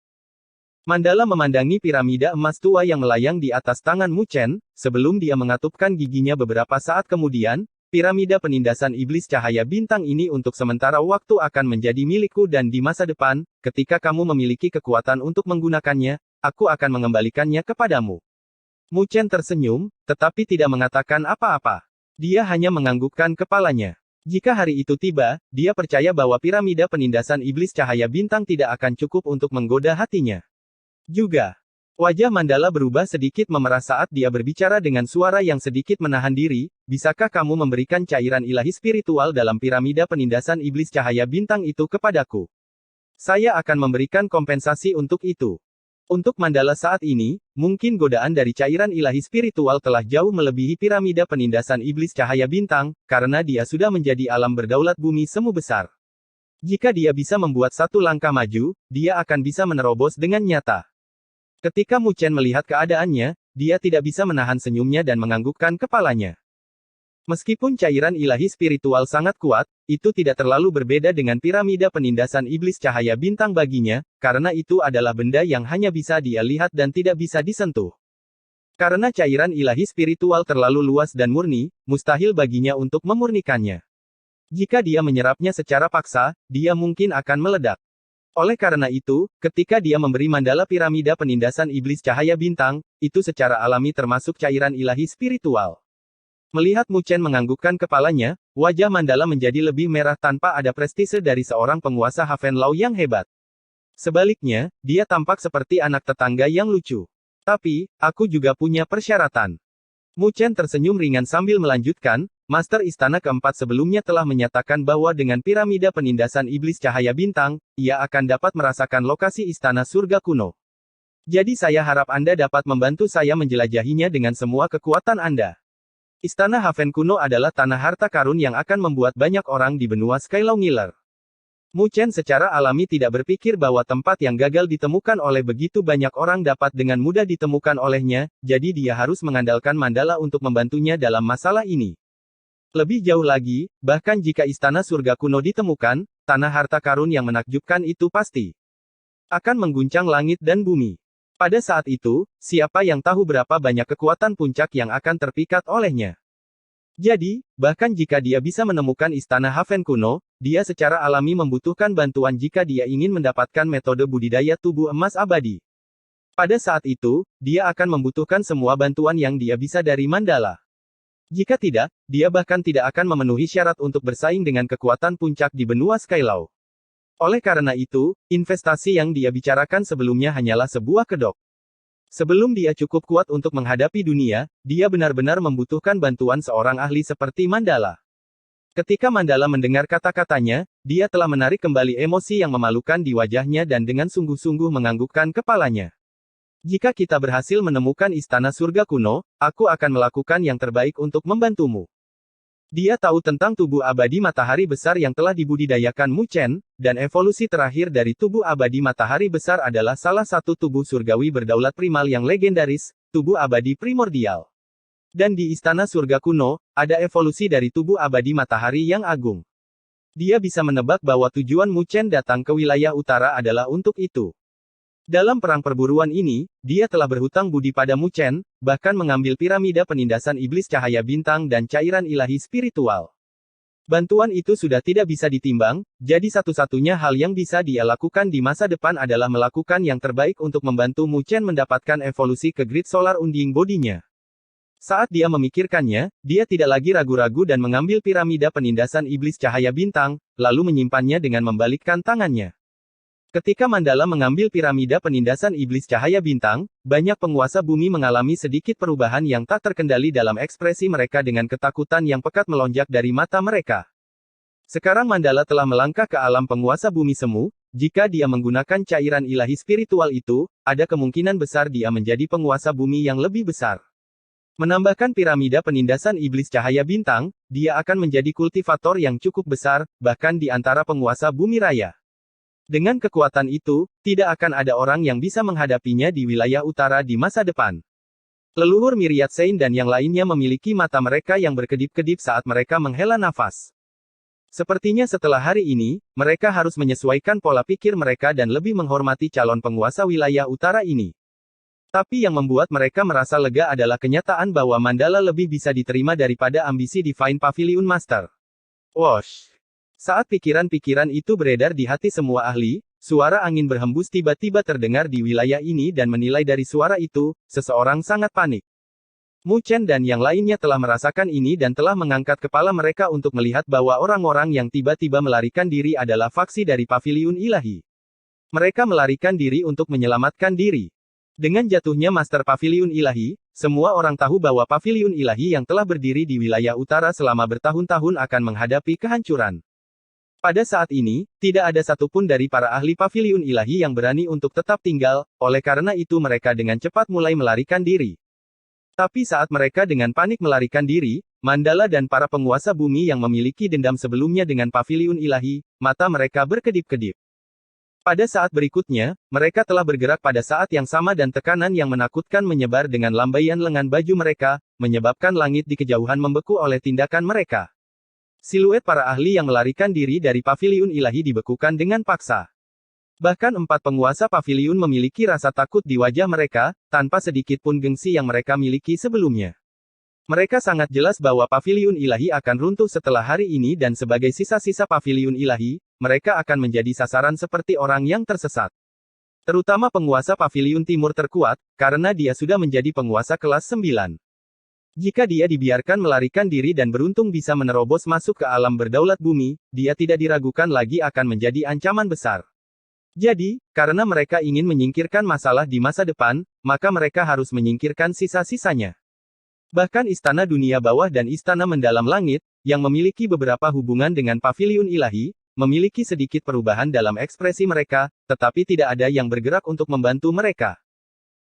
Mandala memandangi piramida emas tua yang melayang di atas tangan Mu Chen, sebelum dia mengatupkan giginya beberapa saat kemudian. Piramida penindasan iblis cahaya bintang ini untuk sementara waktu akan menjadi milikku dan di masa depan, ketika kamu memiliki kekuatan untuk menggunakannya, aku akan mengembalikannya kepadamu. Mu Chen tersenyum, tetapi tidak mengatakan apa-apa. Dia hanya menganggukkan kepalanya. Jika hari itu tiba, dia percaya bahwa piramida penindasan iblis cahaya bintang tidak akan cukup untuk menggoda hatinya. Juga, wajah Mandala berubah sedikit memerah saat dia berbicara dengan suara yang sedikit menahan diri, bisakah kamu memberikan cairan ilahi spiritual dalam piramida penindasan iblis cahaya bintang itu kepadaku? Saya akan memberikan kompensasi untuk itu. Untuk Mandala saat ini, mungkin godaan dari cairan ilahi spiritual telah jauh melebihi piramida penindasan iblis cahaya bintang, karena dia sudah menjadi alam berdaulat bumi semu besar. Jika dia bisa membuat satu langkah maju, dia akan bisa menerobos dengan nyata. Ketika Mu Chen melihat keadaannya, dia tidak bisa menahan senyumnya dan menganggukkan kepalanya. Meskipun cairan ilahi spiritual sangat kuat, itu tidak terlalu berbeda dengan piramida penindasan iblis cahaya bintang baginya, karena itu adalah benda yang hanya bisa dia lihat dan tidak bisa disentuh. Karena cairan ilahi spiritual terlalu luas dan murni, mustahil baginya untuk memurnikannya. Jika dia menyerapnya secara paksa, dia mungkin akan meledak. Oleh karena itu, ketika dia memberi mandala piramida penindasan iblis cahaya bintang, itu secara alami termasuk cairan ilahi spiritual. Melihat Mu Chen menganggukkan kepalanya, wajah mandala menjadi lebih merah tanpa ada prestise dari seorang penguasa Havenlau yang hebat. Sebaliknya, dia tampak seperti anak tetangga yang lucu. Tapi, aku juga punya persyaratan. Mu Chen tersenyum ringan sambil melanjutkan, Master Istana Keempat sebelumnya telah menyatakan bahwa dengan piramida penindasan iblis cahaya bintang, ia akan dapat merasakan lokasi Istana Surga Kuno. Jadi saya harap Anda dapat membantu saya menjelajahinya dengan semua kekuatan Anda. Istana Haven Kuno adalah tanah harta karun yang akan membuat banyak orang di benua Skylaw ngiler. Mu Chen secara alami tidak berpikir bahwa tempat yang gagal ditemukan oleh begitu banyak orang dapat dengan mudah ditemukan olehnya, jadi dia harus mengandalkan mandala untuk membantunya dalam masalah ini. Lebih jauh lagi, bahkan jika Istana Surga Kuno ditemukan, tanah harta karun yang menakjubkan itu pasti akan mengguncang langit dan bumi. Pada saat itu, siapa yang tahu berapa banyak kekuatan puncak yang akan terpikat olehnya. Jadi, bahkan jika dia bisa menemukan Istana Haven Kuno, dia secara alami membutuhkan bantuan jika dia ingin mendapatkan metode budidaya tubuh emas abadi. Pada saat itu, dia akan membutuhkan semua bantuan yang dia bisa dari mandala. Jika tidak, dia bahkan tidak akan memenuhi syarat untuk bersaing dengan kekuatan puncak di benua Skylaw. Oleh karena itu, investasi yang dia bicarakan sebelumnya hanyalah sebuah kedok. Sebelum dia cukup kuat untuk menghadapi dunia, dia benar-benar membutuhkan bantuan seorang ahli seperti Mandala. Ketika Mandala mendengar kata-katanya, dia telah menarik kembali emosi yang memalukan di wajahnya dan dengan sungguh-sungguh menganggukkan kepalanya. Jika kita berhasil menemukan Istana Surga Kuno, aku akan melakukan yang terbaik untuk membantumu. Dia tahu tentang tubuh abadi matahari besar yang telah dibudidayakan Mu Chen, dan evolusi terakhir dari tubuh abadi matahari besar adalah salah satu tubuh surgawi berdaulat primal yang legendaris, tubuh abadi primordial. Dan di Istana Surga Kuno, ada evolusi dari tubuh abadi matahari yang agung. Dia bisa menebak bahwa tujuan Mu Chen datang ke wilayah utara adalah untuk itu. Dalam perang perburuan ini, dia telah berhutang budi pada Mu Chen, bahkan mengambil piramida penindasan iblis cahaya bintang dan cairan ilahi spiritual. Bantuan itu sudah tidak bisa ditimbang, jadi satu-satunya hal yang bisa dia lakukan di masa depan adalah melakukan yang terbaik untuk membantu Mu Chen mendapatkan evolusi ke Grid Solar Unding Bodinya. Saat dia memikirkannya, dia tidak lagi ragu-ragu dan mengambil piramida penindasan iblis cahaya bintang, lalu menyimpannya dengan membalikkan tangannya. Ketika Mandala mengambil piramida penindasan iblis cahaya bintang, banyak penguasa bumi mengalami sedikit perubahan yang tak terkendali dalam ekspresi mereka dengan ketakutan yang pekat melonjak dari mata mereka. Sekarang Mandala telah melangkah ke alam penguasa bumi semu, jika dia menggunakan cairan ilahi spiritual itu, ada kemungkinan besar dia menjadi penguasa bumi yang lebih besar. Menambahkan piramida penindasan iblis cahaya bintang, dia akan menjadi kultivator yang cukup besar, bahkan di antara penguasa bumi raya. Dengan kekuatan itu, tidak akan ada orang yang bisa menghadapinya di wilayah utara di masa depan. Leluhur Myriad Saint dan yang lainnya memiliki mata mereka yang berkedip-kedip saat mereka menghela nafas. Sepertinya setelah hari ini, mereka harus menyesuaikan pola pikir mereka dan lebih menghormati calon penguasa wilayah utara ini. Tapi yang membuat mereka merasa lega adalah kenyataan bahwa Mandala lebih bisa diterima daripada ambisi Divine Pavilion Master. Wosh! Saat pikiran-pikiran itu beredar di hati semua ahli, suara angin berhembus tiba-tiba terdengar di wilayah ini dan menilai dari suara itu, seseorang sangat panik. Mu Chen dan yang lainnya telah merasakan ini dan telah mengangkat kepala mereka untuk melihat bahwa orang-orang yang tiba-tiba melarikan diri adalah faksi dari Pavilion Ilahi. Mereka melarikan diri untuk menyelamatkan diri. Dengan jatuhnya Master Pavilion Ilahi, semua orang tahu bahwa Pavilion Ilahi yang telah berdiri di wilayah utara selama bertahun-tahun akan menghadapi kehancuran. Pada saat ini, tidak ada satupun dari para ahli Pavilion Ilahi yang berani untuk tetap tinggal, oleh karena itu mereka dengan cepat mulai melarikan diri. Tapi saat mereka dengan panik melarikan diri, Mandala dan para penguasa bumi yang memiliki dendam sebelumnya dengan Pavilion Ilahi, mata mereka berkedip-kedip. Pada saat berikutnya, mereka telah bergerak pada saat yang sama dan tekanan yang menakutkan menyebar dengan lambaian lengan baju mereka, menyebabkan langit di kejauhan membeku oleh tindakan mereka. Siluet para ahli yang melarikan diri dari paviliun ilahi dibekukan dengan paksa. Bahkan 4 penguasa paviliun memiliki rasa takut di wajah mereka, tanpa sedikit pun gengsi yang mereka miliki sebelumnya. Mereka sangat jelas bahwa paviliun ilahi akan runtuh setelah hari ini dan sebagai sisa-sisa paviliun ilahi, mereka akan menjadi sasaran seperti orang yang tersesat. Terutama penguasa paviliun timur terkuat, karena dia sudah menjadi penguasa kelas 9. Jika dia dibiarkan melarikan diri dan beruntung bisa menerobos masuk ke alam berdaulat bumi, dia tidak diragukan lagi akan menjadi ancaman besar. Jadi, karena mereka ingin menyingkirkan masalah di masa depan, maka mereka harus menyingkirkan sisa-sisanya. Bahkan Istana Dunia Bawah dan Istana Mendalam Langit, yang memiliki beberapa hubungan dengan paviliun ilahi, memiliki sedikit perubahan dalam ekspresi mereka, tetapi tidak ada yang bergerak untuk membantu mereka.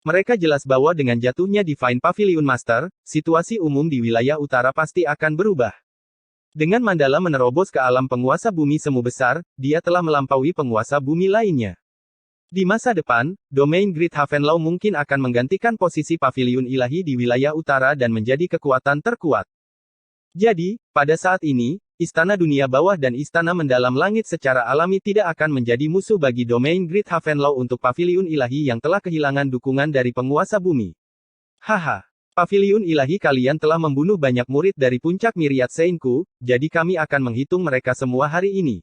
Mereka jelas bahwa dengan jatuhnya Divine Pavilion Master, situasi umum di wilayah utara pasti akan berubah. Dengan Mandala menerobos ke alam penguasa bumi semu besar, dia telah melampaui penguasa bumi lainnya. Di masa depan, domain Great Havenlaw mungkin akan menggantikan posisi paviliun ilahi di wilayah utara dan menjadi kekuatan terkuat. Jadi, pada saat ini, Istana Dunia Bawah dan Istana Mendalam Langit secara alami tidak akan menjadi musuh bagi domain Great Havenlaw untuk paviliun ilahi yang telah kehilangan dukungan dari penguasa bumi. Haha, paviliun ilahi kalian telah membunuh banyak murid dari puncak Myriad Saintku, jadi kami akan menghitung mereka semua hari ini.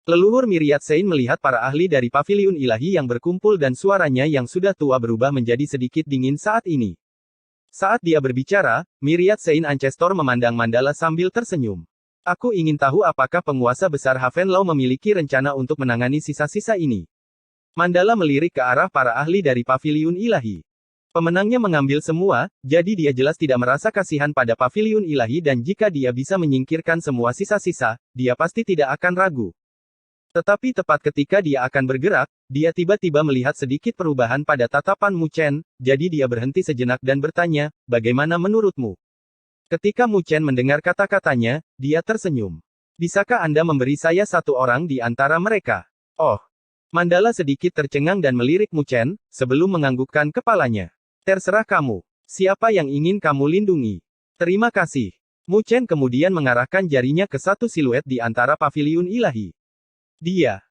Leluhur Myriad Saint melihat para ahli dari paviliun ilahi yang berkumpul dan suaranya yang sudah tua berubah menjadi sedikit dingin saat ini. Saat dia berbicara, Myriad Saint Ancestor memandang Mandala sambil tersenyum. Aku ingin tahu apakah penguasa besar Havenlaw memiliki rencana untuk menangani sisa-sisa ini. Mandala melirik ke arah para ahli dari paviliun ilahi. Pemenangnya mengambil semua, jadi dia jelas tidak merasa kasihan pada paviliun ilahi dan jika dia bisa menyingkirkan semua sisa-sisa, dia pasti tidak akan ragu. Tetapi tepat ketika dia akan bergerak, dia tiba-tiba melihat sedikit perubahan pada tatapan Mu Chen, jadi dia berhenti sejenak dan bertanya, bagaimana menurutmu? Ketika Mu Chen mendengar kata-katanya, dia tersenyum. Bisakah Anda memberi saya satu orang di antara mereka? Oh. Mandala sedikit tercengang dan melirik Mu Chen, sebelum menganggukkan kepalanya. Terserah kamu. Siapa yang ingin kamu lindungi? Terima kasih. Mu Chen kemudian mengarahkan jarinya ke satu siluet di antara paviliun ilahi. Dia